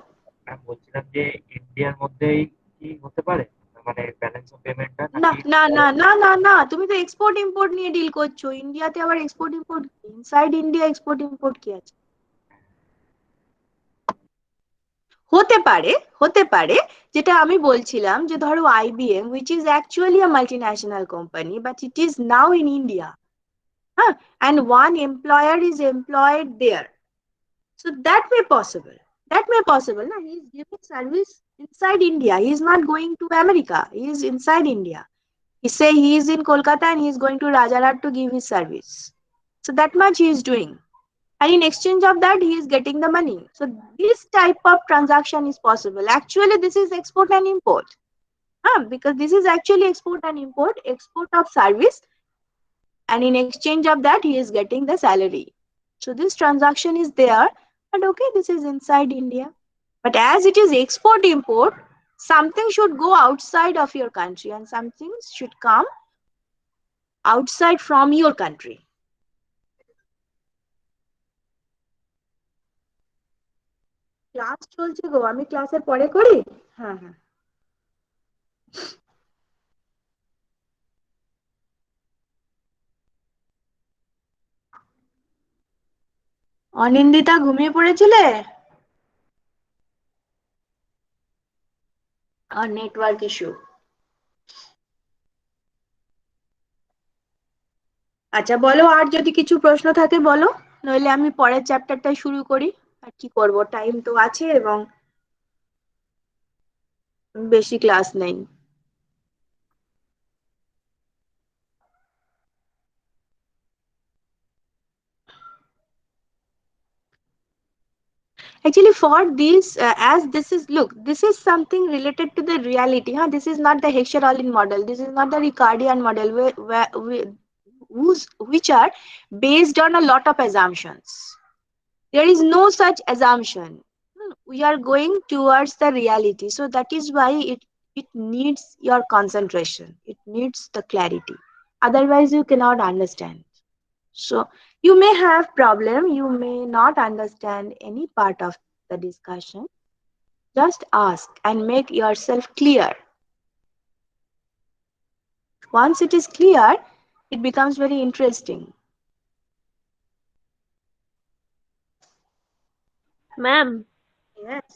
ম্যাম বলছিলাম যে ইন্ডিয়ার মধ্যেই কি হতে পারে, মানে ব্যালেন্স অফ পেমেন্টটা না নাকি? না না না না না, তুমি তো এক্সপোর্ট ইম্পোর্ট নিয়ে ডিল করছো। ইন্ডিয়াতে আবার এক্সপোর্ট ইম্পোর্ট কি? ইনসাইড ইন্ডিয়া এক্সপোর্ট ইম্পোর্ট কি আছে? হতে পারে যেটা আমি বলছিলাম, যে ধরো IBM, which is actually a multinational company but it is now in India, and one employer is employed there, so that may possible. Now he is giving service inside India, he is not going to America, he is inside India. He say he is in Kolkata and he is going to Rajarhat to give his service, so that much he is doing, and in exchange of that he is getting the money. So this type of transaction is possible. Actually this is export and import, because this is actually export and import, export of service, and in exchange of that he is getting the salary. So this transaction is there, and okay, this is inside India. But as it is export import, something should go outside of your country and something should come outside from your country. Class চলছে গো, আমি ক্লাসের পরে করি। হ্যাঁ হ্যাঁ, অনিন্দিতা ঘুমিয়ে পড়েছিলে? আর network issue. আচ্ছা বলো, আর যদি কিছু প্রশ্ন থাকে বলো, নইলে আমি পরের চ্যাপ্টারটা শুরু করি। আর কি করব, টাইম তো আছে এবং বেশি ক্লাস নেই। Actually, for this, as this is, look, this is something related to the reality. Huh? This is not the Heckscher-Ohlin model. This is not the Ricardian model, which are based on a lot of assumptions. There is no such assumption. We are going towards the reality. So that is why it needs your concentration. It needs the clarity. Otherwise, you cannot understand. So you may have problem, you may not understand any part of the discussion. Just ask and make yourself clear. Once it is clear, it becomes very interesting. Ma'am, Yes.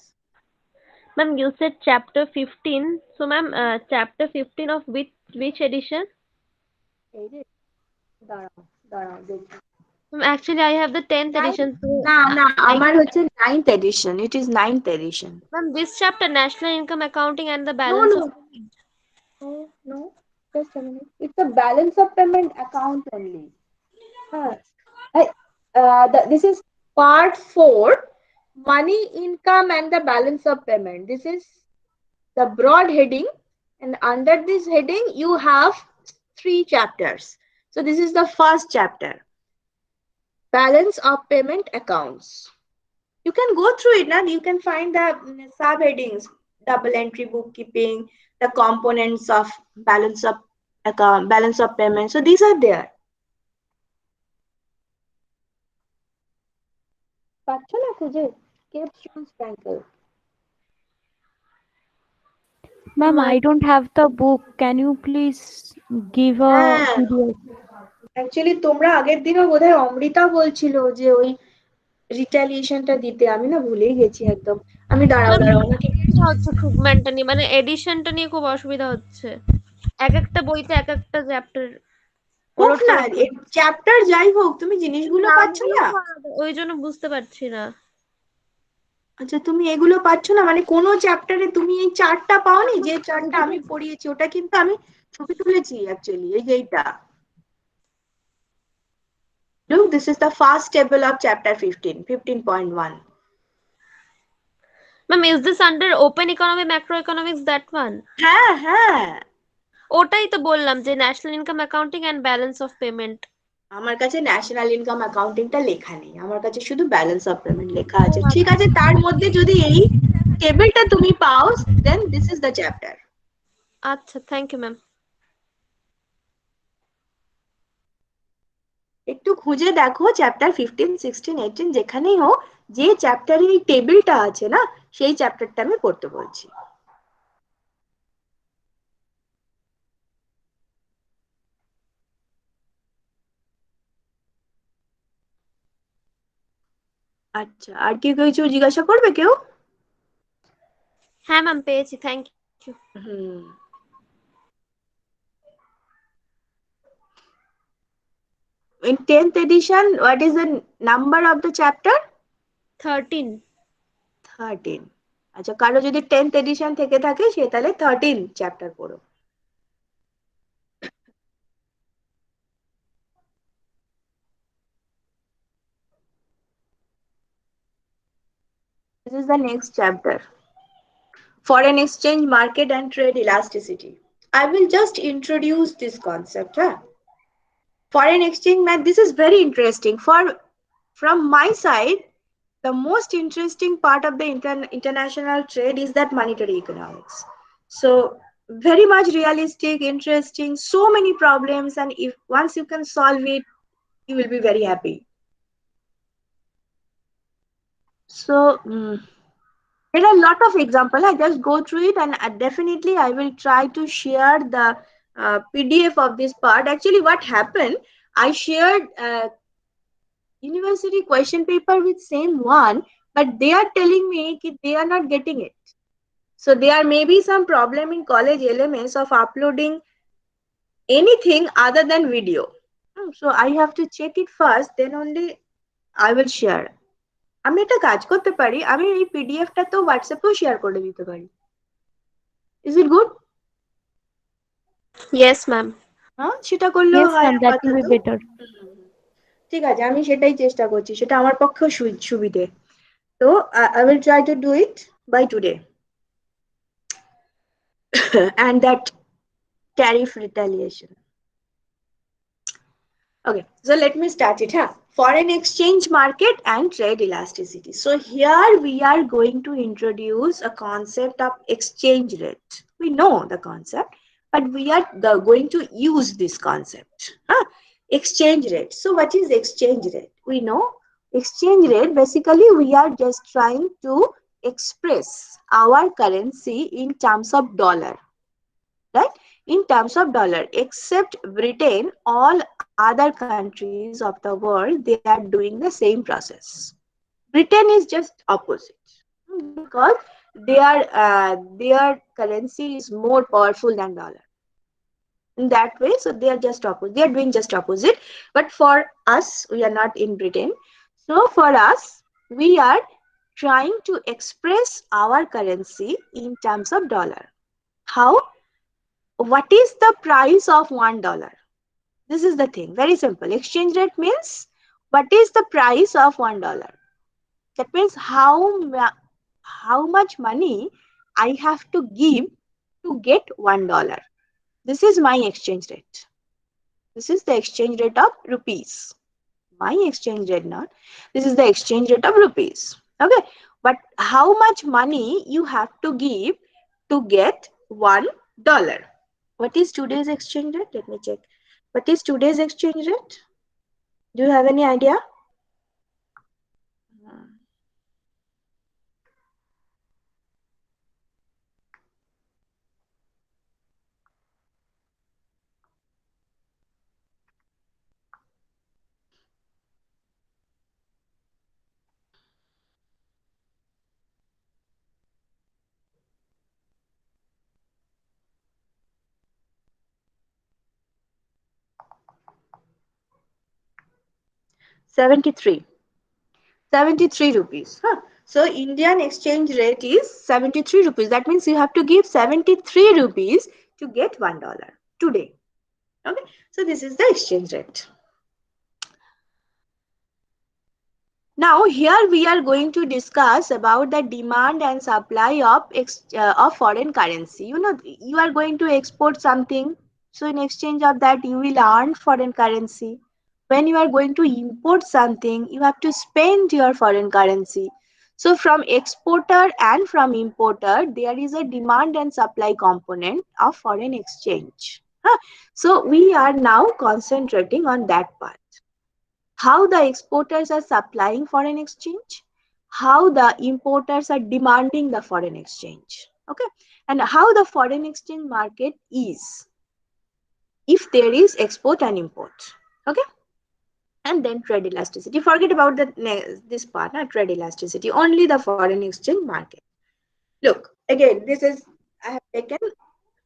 ma'am, you said chapter 15. So, ma'am, chapter 15 of which edition? Ma'am, actually, I have the 10th edition. So, না আমার হচ্ছে 9th edition. It is 9th edition. ma'am, this chapter, national income accounting and the No, balance no. of No. Just a minute. It's a balance of payment account only. This is part 4, money, income, and the balance of payment. This is the broad heading, and under this heading, you have 3 chapters. So, this is the first chapter, balance of payment accounts. You can go through it now. You can find the subheadings, double entry bookkeeping, the components of balance of account, balance of payment. So, these are there. পাচ্ছ না খুঁজে? Capstone Frankel. Ma'am, I don't have the book. Can you please give a হ্যাঁ, PDF? Actually তোমরা আগের দিনও বোধহয় অমৃতা বলছিল যে ওই রিটালিয়েশনটা দিতে, আমি না ভুলেই গেছি একদম। আমি দাঁড়াও Ma'am, দাঁড়াও আমাকে অসুবিধা হচ্ছে খুব মেন্টালি, মানে এডিশনটা নিয়ে খুব অসুবিধা হচ্ছে। এক একটা বইতে এক একটা চ্যাপ্টার হোক ওলট না, পালট করে। চ্যাপ্টার যাই হোক, তুমি জিনিসগুলো পাচ্ছ নামগুলো না। তো আলাদা, ওই জন্য বুঝতে পারছি না। আচ্ছা তুমি এগুলো পাচ্ছ না মানে কোনো চ্যাপ্টারে তুমি এই চার্টটা পাওনি? যে চার্টটা আমি পড়িয়েছি ওটা কিন্তু আমি ছবি তুলেছি অ্যাকচুয়ালি, এই যে এইটা। Look, this is the first table of chapter 15, 15.1. Ma'am, is this under open economy, macroeconomics, that one? হ্যাঁ হ্যাঁ, ওটাই তো বললাম যে national income accounting and balance of payment. আমার কাছে ন্যাশনাল ইনকাম অ্যাকাউন্টিংটা লেখা নেই, আমার কাছে শুধু ব্যালেন্স অফ পেমেন্ট লেখা আছে। ঠিক আছে, তার মধ্যে যদি এই টেবিলটা তুমি পাও, দেন দিস ইজ দ্য চ্যাপ্টার। আচ্ছা, থ্যাংক ইউ ম্যাম। একটু খুঁজে দেখো চ্যাপ্টার 15, 16, 18 যেখানেই হোক, যে চ্যাপ্টারে এই টেবিলটা আছে না, সেই চ্যাপ্টারটা আমি পড়তে বলছি। আচ্ছা, আর কি কিছু জিজ্ঞাসা করবে কেউ? হ্যাঁ ম্যাম, পেয়েছি, thank you. Hmm, in 10th edition, what is the number of the chapter? 13। 13. আচ্ছা, কারো যদি 10th edition থেকে থাকে সে তাহলে 13 চ্যাপ্টার পড়ো। This is the next chapter, foreign exchange market and trade elasticity. I will just introduce this concept. Foreign exchange, man, this is very interesting. From my side, the most interesting part of the international trade is that monetary economics. So very much realistic, interesting, so many problems, and if once you can solve it, you will be very happy. So there are a lot of examples. I just go through it, and definitely I will try to share the PDF of this part. Actually, what happened, I shared university question paper with same one, but they are telling me that they are not getting it. So there may be some problem in college LMS of uploading anything other than video. So I have to check it first, then only I will share. আমি একটা কাজ করতে পারি, আমি এই পিডিএফটা তো হোয়াটসঅ্যাপেও share করে দিতে পারি। Is it good? Yes, ma'am. হ্যাঁ, সেটা করলেও Yes, হয় ma'am, that will আপাতত। be better. ঠিক আছে, আমি সেটাই চেষ্টা করছি, সেটা আমার পক্ষেও সুবিধে। তো I will try to do it by today. And that tariff retaliation. Okay, so let me start it. Foreign exchange market and trade elasticity. So here we are going to introduce a concept of exchange rate. We know the concept, but we are going to use this concept. Exchange rate. So what is exchange rate? We know exchange rate, basically we are just trying to express our currency in terms of dollar, right? In terms of dollar. Except Britain, all other countries of the world, they are doing the same process. Britain is just opposite, because their currency is more powerful than dollar in that way. So they are just opposite, they are doing just opposite. But for us, we are not in Britain, so for us, we are trying to express our currency in terms of dollar. How? What is the price of $1? This is the thing, very simple. Exchange rate means what is the price of $1? That means how much money I have to give to get $1. This is my exchange rate. This is the exchange rate of rupees. My exchange rate, not. This is the exchange rate of rupees. Okay, but how much money you have to give to get $1? What is today's exchange rate? Let me check. What is today's exchange rate? Do you have any idea? $73. 73 rupees. So Indian exchange rate is 73 rupees. That means you have to give 73 rupees to get $1 today. Okay, so this is the exchange rate. Now here we are going to discuss about the demand and supply of foreign currency. You know, you are going to export something, so in exchange of that you will earn foreign currency. When you are going to import something, you have to spend your foreign currency. So from exporter and from importer, there is a demand and supply component of foreign exchange. So we are now concentrating on that part. How the exporters are supplying foreign exchange, how the importers are demanding the foreign exchange. Okay, and how the foreign exchange market is if there is export and import. Okay, and then trade elasticity. Forget about this part, trade elasticity, only the foreign exchange market. Look, again, this is I have taken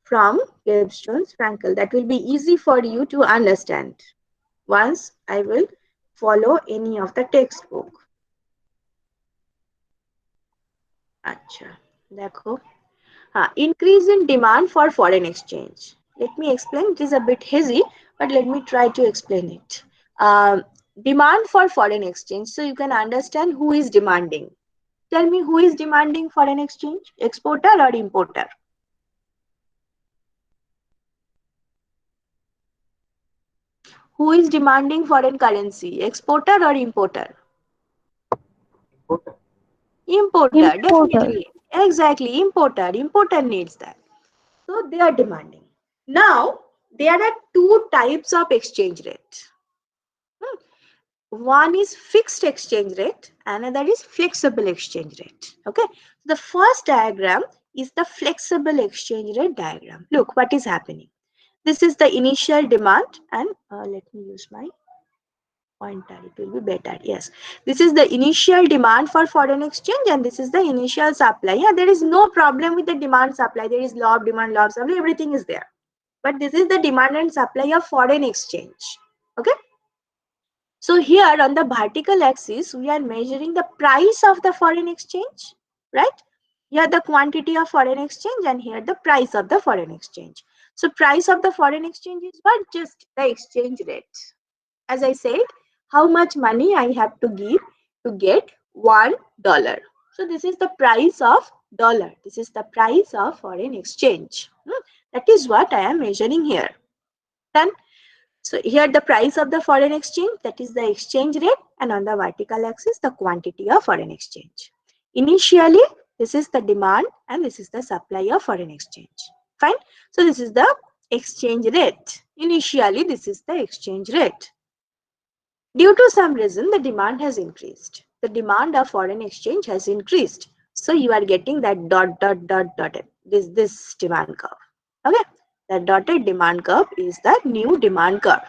from Gibbs Jones Frankel. That will be easy for you to understand once I will follow any of the textbook. Acha, देखो, increase in demand for foreign exchange. Let me explain. It is a bit hazy, but let me try to explain it. Demand for foreign exchange. So you can understand who is demanding. Tell me, who is demanding foreign exchange? Exporter or importer? Who is demanding foreign currency? Exporter or importer? Importer. Importer, Importer. definitely. Exactly, importer. Importer needs that. So they are demanding. Now, there are two types of exchange rate. One is fixed exchange rate, another is flexible exchange rate. Okay, the first diagram is the flexible exchange rate diagram. Look what is happening. This is the initial demand, and let me use my pointer, it will be better. Yes, this is the initial demand for foreign exchange, and this is the initial supply. Yeah, there is no problem with the demand supply. There is law of demand, law of supply, everything is there. But this is the demand and supply of foreign exchange. Okay. So here on the vertical axis, we are measuring the price of the foreign exchange, right? Here the quantity of foreign exchange and here the price of the foreign exchange. So price of the foreign exchange is what? Just the exchange rate. As I said, how much money I have to give to get $1. So this is the price of dollar. This is the price of foreign exchange. That is what I am measuring here. Then, so here the price of the foreign exchange, that is the exchange rate, and on the vertical axis, the quantity of foreign exchange. Initially, this is the demand and this is the supply of foreign exchange. Fine. So this is the exchange rate. Initially, this is the exchange rate. Due to some reason, the demand has increased. The demand of foreign exchange has increased. So you are getting that dotted, this demand curve. Okay. The dotted demand curve is the new demand curve.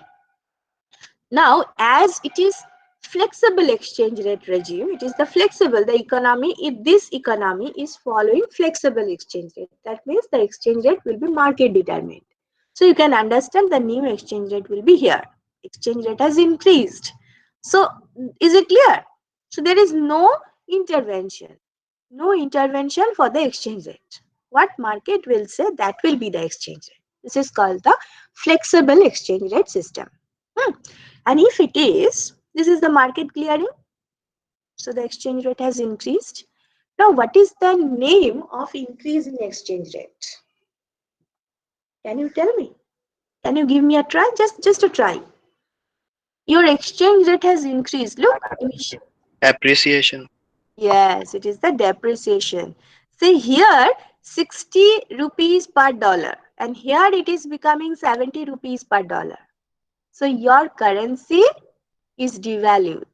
Now, as it is flexible exchange rate regime, it is the flexible, the economy, if this economy is following flexible exchange rate, that means the exchange rate will be market determined. So you can understand the new exchange rate will be here. Exchange rate has increased. So is it clear? So there is no intervention for the exchange rate. What market will say, that will be the exchange rate. This is called the flexible exchange rate system. And if it is, this is the market clearing. So the exchange rate has increased. Now, what is the name of increase in exchange rate? Can you tell me? Can you give me a try? Just a try. Your exchange rate has increased. Look. Appreciation. Yes, it is the depreciation. See here, 60 rupees per dollar. And here it is becoming 70 rupees per dollar. So your currency is devalued.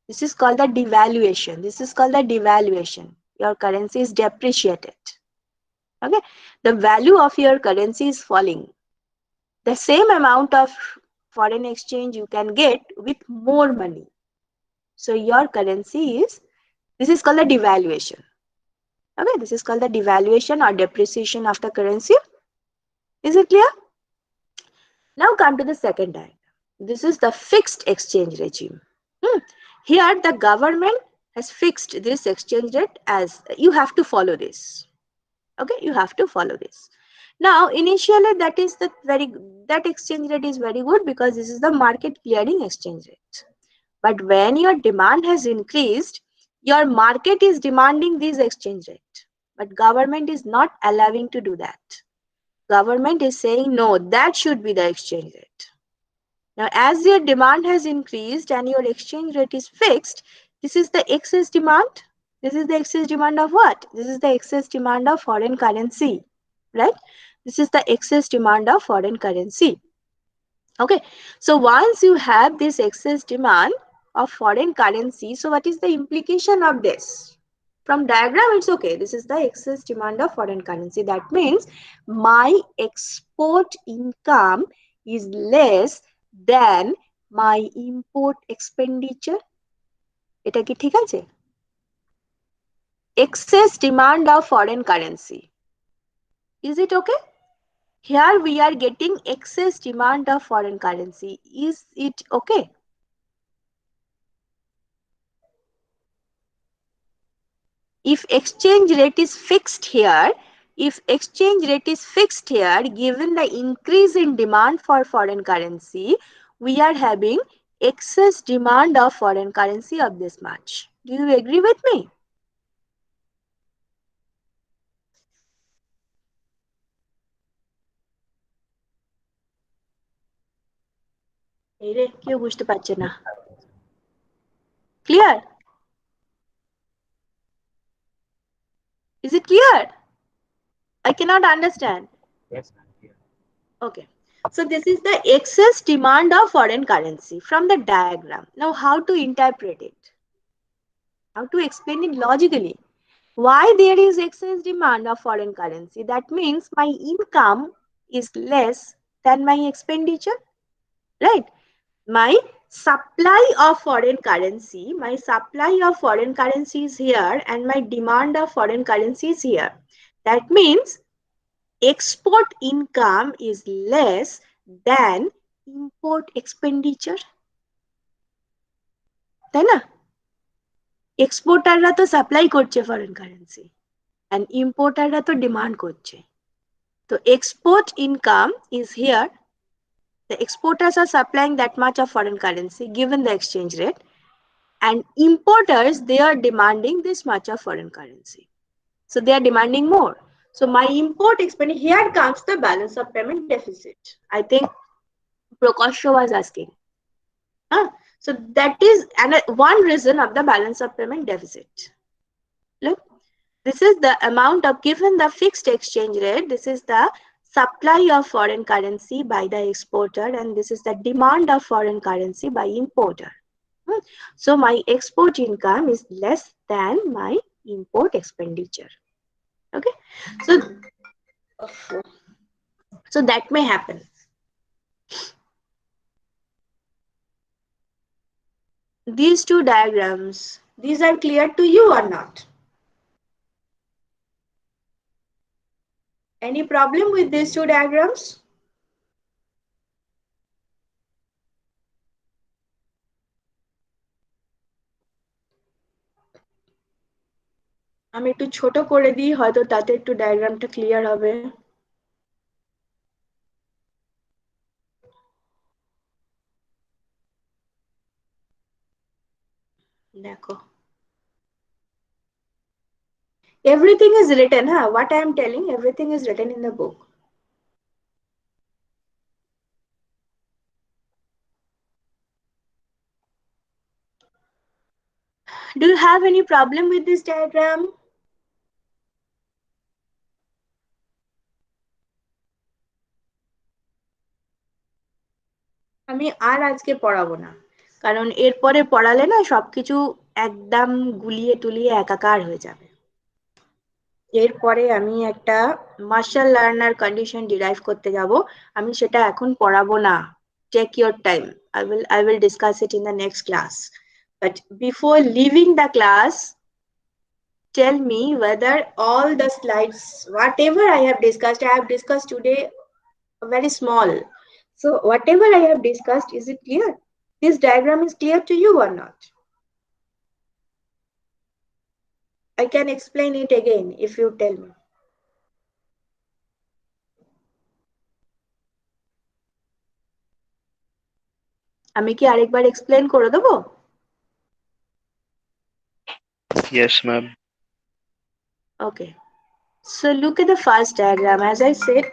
This is called the devaluation. This is called the devaluation. Your currency is depreciated. Okay. The value of your currency is falling. The same amount of foreign exchange you can get with more money. So your currency is, this is called the devaluation. Okay. This is called the devaluation or depreciation of the currency. Is it clear? Now come to the second diagram. This is the fixed exchange regime. Here the government has fixed this exchange rate as you have to follow this. Okay, you have to follow this. Now initially that exchange rate is very good because this is the market clearing exchange rate. But when your demand has increased, your market is demanding this exchange rate. But government is not allowing to do that. Government is saying no, that should be the exchange rate. Now, as your demand has increased and your exchange rate is fixed, this is the excess demand. This is the excess demand of what? This is the excess demand of foreign currency, right? This is the excess demand of foreign currency. Okay, so once you have this excess demand of foreign currency, so what is the implication of this? From diagram, it's okay. This is the excess demand of foreign currency. That means my export income is less than my import expenditure. এটা কি ঠিক আছে? Excess demand of foreign currency. Is it okay? Here we are getting excess demand of foreign currency. Is it okay? If exchange rate is fixed here, given the increase in demand for foreign currency, we are having excess demand of foreign currency of this much. Do you agree with me? Clear? Is it clear? I cannot understand. Yes, ma'am. Yeah. Okay. So this is the excess demand of foreign currency from the diagram. Now how to interpret it? How to explain it logically? Why there is excess demand of foreign currency? That means my income is less than my expenditure, right? My supply of foreign currency is here and my demand of foreign currency is here. That means export income is less than import expenditure, তাই না? এক্সপোর্টাররা তো supply করছে foreign currency and importerরা তো demand করছে। তো export income is here. The exporters are supplying that much of foreign currency given the exchange rate, and importers, they are demanding this much of foreign currency. So they are demanding more. So my import expenditure, here comes the balance of payment deficit. I think Prokosho was asking. So that is one reason of the balance of payment deficit. Look, this is the amount of, given the fixed exchange rate, this is the supply of foreign currency by the exporter, and this is the demand of foreign currency by importer. So my export income is less than my import expenditure. Okay, so that may happen. These two diagrams, these are clear to you or not? Any problem with these two diagrams? আমি একটু ছোট করে দিই, হয়তো তাতে একটু ডায়াগ্রামটা clear হবে। দেখো, everything is written, what I am telling, everything is written in the book. Do you have any problem with this diagram? আমি আর আজকে পড়াবো না, কারণ এরপরে পড়ালে না সবকিছু একদম গুলিয়ে টুলিয়ে একাকার হয়ে যাবে। এরপরে আমি একটা মার্শাল লার্নার কন্ডিশন ডিরাইভ করতে যাব, আমি সেটা এখন পড়াবো না। Take your time, I will discuss it in the next class. But before leaving the class, tell me whether all the slides, whatever I have discussed today very small. So whatever I have discussed, is it clear? This diagram is clear to you or not? I can explain it again if you tell me. আমি কি আরেকবার explain করে দেবো? Yes, ma'am. Okay. So look at the first diagram. As I said,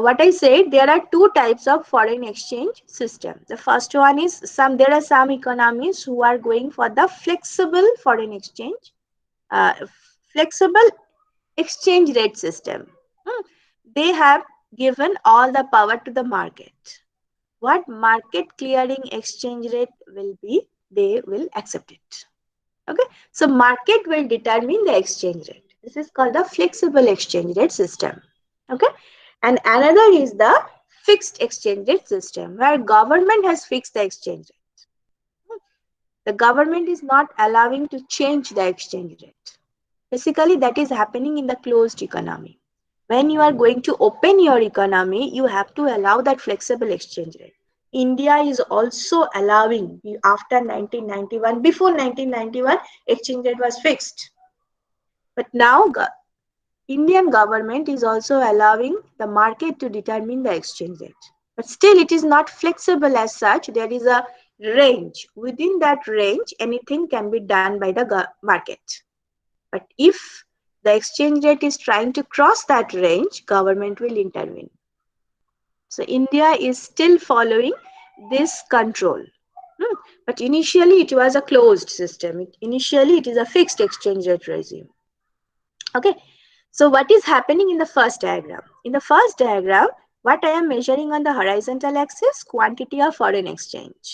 what I said, there are two types of foreign exchange system. The first one is there are some economies who are going for the flexible foreign exchange, flexible exchange rate system. They have given all the power to the market. What market clearing exchange rate will be, they will accept it. Okay, so market will determine the exchange rate. This is called the flexible exchange rate system. Okay, and another is the fixed exchange rate system, where government has fixed the exchange rate. The government is not allowing to change the exchange rate. Basically, that is happening in the closed economy. When you are going to open your economy, you have to allow that flexible exchange rate. India is also allowing, after 1991, before 1991, exchange rate was fixed. But now, Indian government is also allowing the market to determine the exchange rate. But still, it is not flexible as such. There is a range. Within that range, anything can be done by the market. But if the exchange rate is trying to cross that range, government will intervene. So India is still following this control. But initially it was a closed system. Initially it is a fixed exchange rate regime. Okay, so what is happening in the first diagram? In the first diagram, what I am measuring on the horizontal axis, quantity of foreign exchange.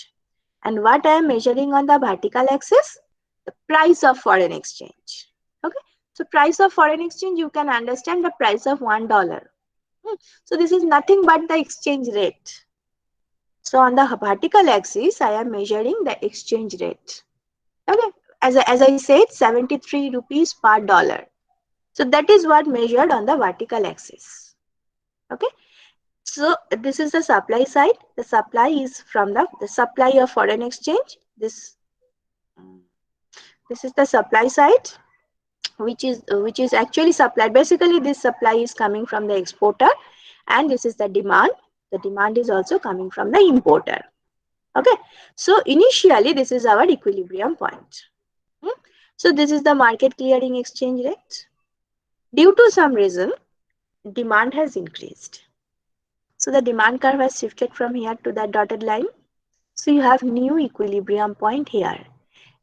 And what I am measuring on the vertical axis, the price of foreign exchange. Okay, so price of foreign exchange, you can understand the price of $1. So this is nothing but the exchange rate. So on the vertical axis, I am measuring the exchange rate. Okay, as I said, 73 rupees per dollar. So that is what measured on the vertical axis. Okay, So this is the supply side. The supply is from the supply of foreign exchange. This is the supply side, which is actually supplied. Basically, this supply is coming from the exporter, and this is the demand. The demand is also coming from the importer. Okay, so initially this is our equilibrium point. So this is the market clearing exchange rate. Due to some reason, demand has increased. So the demand curve has shifted from here to that dotted line. So you have new equilibrium point here.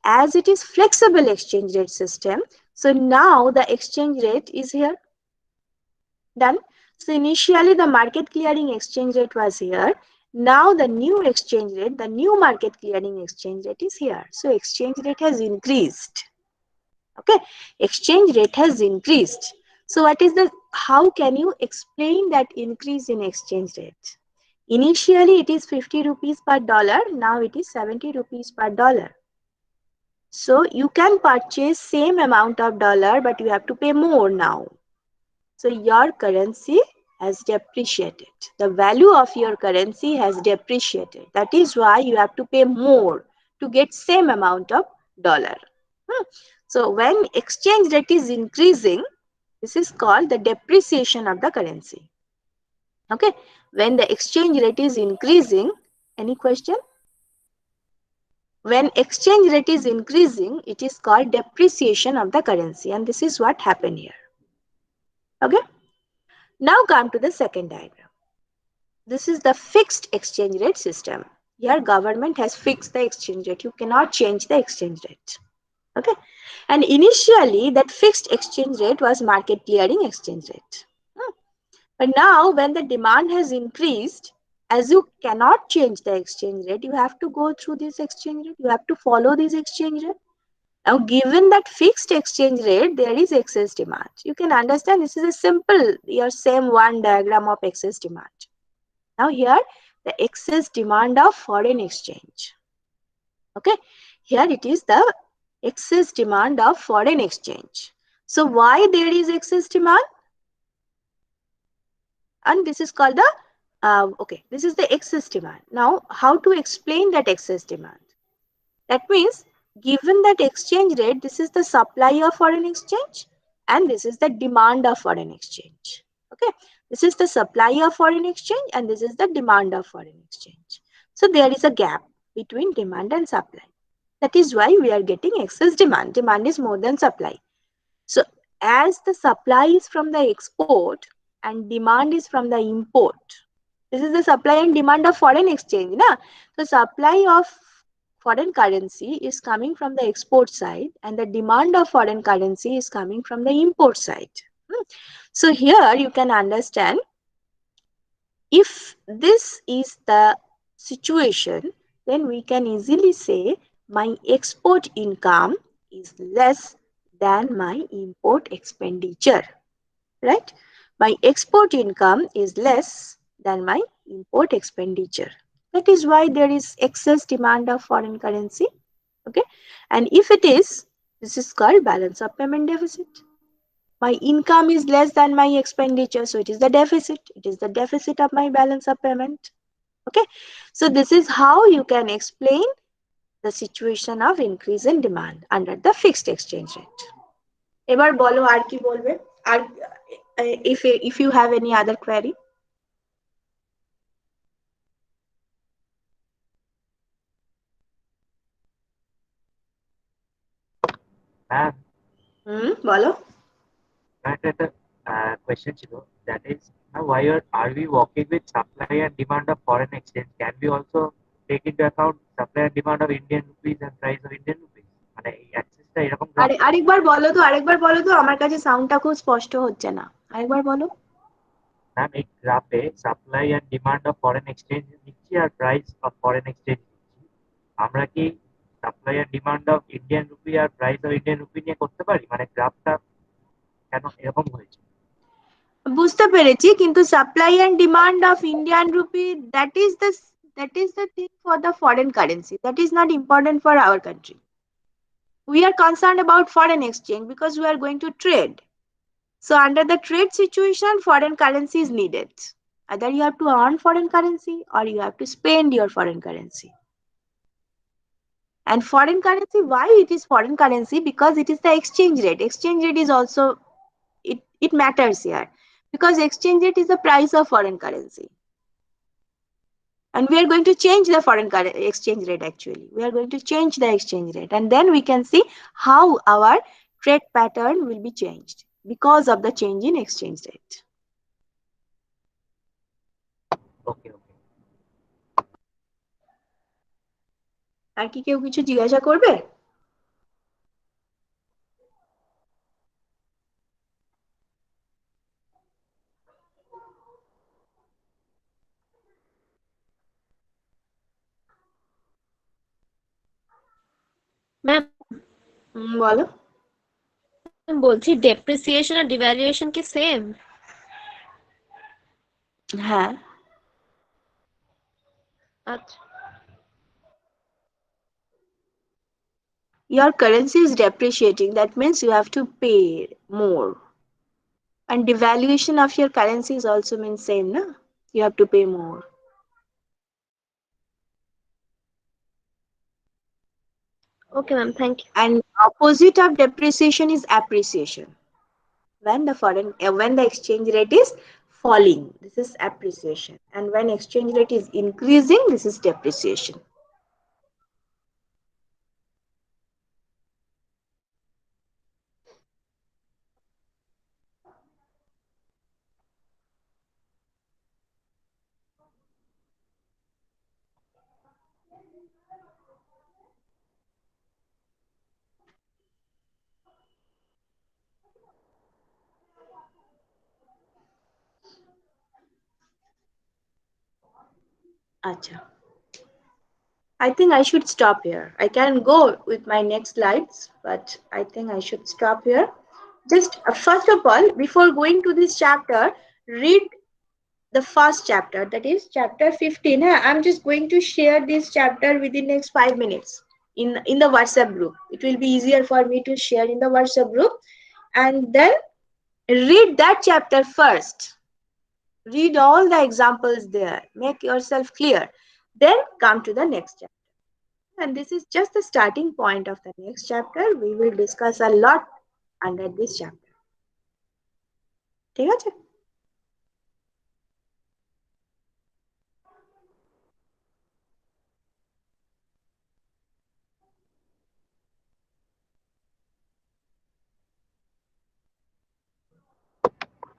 As it is flexible exchange rate system, so now the exchange rate is here. Done. So initially the market clearing exchange rate was here. Now the new exchange rate, the new market clearing exchange rate is here. So exchange rate has increased. Okay, exchange rate has increased. So what is the, how can you explain that increase in exchange rate? Initially it is 50 rupees per dollar, now it is 70 rupees per dollar. So you can purchase same amount of dollar, but you have to pay more now. So your currency has depreciated. The value of your currency has depreciated. That is why you have to pay more to get same amount of dollar. So when exchange rate is increasing, this is called the depreciation of the currency. Okay. When the exchange rate is increasing, any question? When exchange rate is increasing, it is called depreciation of the currency, and this is what happened here. Okay. Now come to the second diagram. This is the fixed exchange rate system. Here government has fixed the exchange rate. You cannot change the exchange rate. Okay. And initially that fixed exchange rate was market clearing exchange rate. But now when the demand has increased, as you cannot change the exchange rate, you have to go through this exchange rate. You have to follow this exchange rate. Now, given that fixed exchange rate, there is excess demand. You can understand this is a simple, your same one diagram of excess demand. Now here, the excess demand of foreign exchange. Okay, here it is the excess demand of foreign exchange. So why there is excess demand? And this is called the, okay, this is the excess demand. Now, how to explain that excess demand? That means, given that exchange rate, this is the supply of foreign exchange and this is the demand of foreign exchange. Okay, this is the supply of foreign exchange and this is the demand of foreign exchange. So there is a gap between demand and supply. That is why we are getting excess demand. Demand is more than supply. So as the supply is from the export and demand is from the import, this is the supply and demand of foreign exchange. Na? So supply of foreign currency is coming from the export side and the demand of foreign currency is coming from the import side. So here you can understand, if this is the situation, then we can easily say my export income is less than my import expenditure, right? My export income is less than my import expenditure. That is why there is excess demand of foreign currency. Okay, and if it is, this is called balance of payment deficit. My income is less than my expenditure, so it is the deficit. It is the deficit of my balance of payment. Okay, so this is how you can explain the situation of increase in demand under the fixed exchange rate. এবার বলো আর কি বলবে, আর if you have any other query. বলো। একটা question ছিল, that is, why are we working with supply and demand of foreign exchange? Can we also take into account supply and demand of Indian rupees and price of Indian rupees? মানে এই অ্যাক্সেসটা এরকম আরেকবার বলো তো আমার কাছে সাউন্ডটা খুব স্পষ্ট হচ্ছে না, আরেকবার বলো। ম্যাম এই গ্রাফে supply and demand of foreign exchange নিচ্ছি আর প্রাইস অফ ফরেন এক্সচেঞ্জ নিচ্ছি, আমরা কি supply and demand of Indian rupee আর প্রাইস অফ ইন্ডিয়ান রুপি নিয়ে করতে পারি? মানে গ্রাফটা কেন এরকম হয়েছে? বুঝতে পেরেছি, কিন্তু supply and demand of Indian rupee, that is the thing for the foreign currency. That is not important for our country. We are concerned about foreign exchange because we are going to trade. So under the trade situation, foreign currency is needed. Either you have to earn foreign currency or you have to spend your foreign currency. And foreign currency, why it is foreign currency? Because it is the exchange rate. Exchange rate is also, it matters here. Because exchange rate is the price of foreign currency. And we are going to change the exchange rate actually. We are going to change the exchange rate. And then we can see how our trade pattern will be changed because of the change in exchange rate. Okay, okay. আর কি কেউ কিছু জিজ্ঞাসা করবে? Ma'am বলো। বলছি depreciation আর devaluation কি same? হ্যাঁ। আচ্ছা। Your currency is depreciating. That means you have to pay more. And devaluation of your currency is also means same, na? You have to pay more. Okay, ma'am. Thank you. And opposite of depreciation is appreciation. When the exchange rate is falling, this is appreciation. And when exchange rate is increasing, this is depreciation. Acha. I think I should stop here. I can go with my next slides, but I think I should stop here. Just first of all, before going to this chapter, read the first chapter, that is chapter 15. I'm just going to share this chapter within next 5 minutes in the WhatsApp group. It will be easier for me to share in the WhatsApp group. And then read that chapter first. Read all the examples there. Make yourself clear. Then come to the next chapter. And this is just the starting point of the next chapter. We will discuss a lot under this chapter. ঠিক আছে?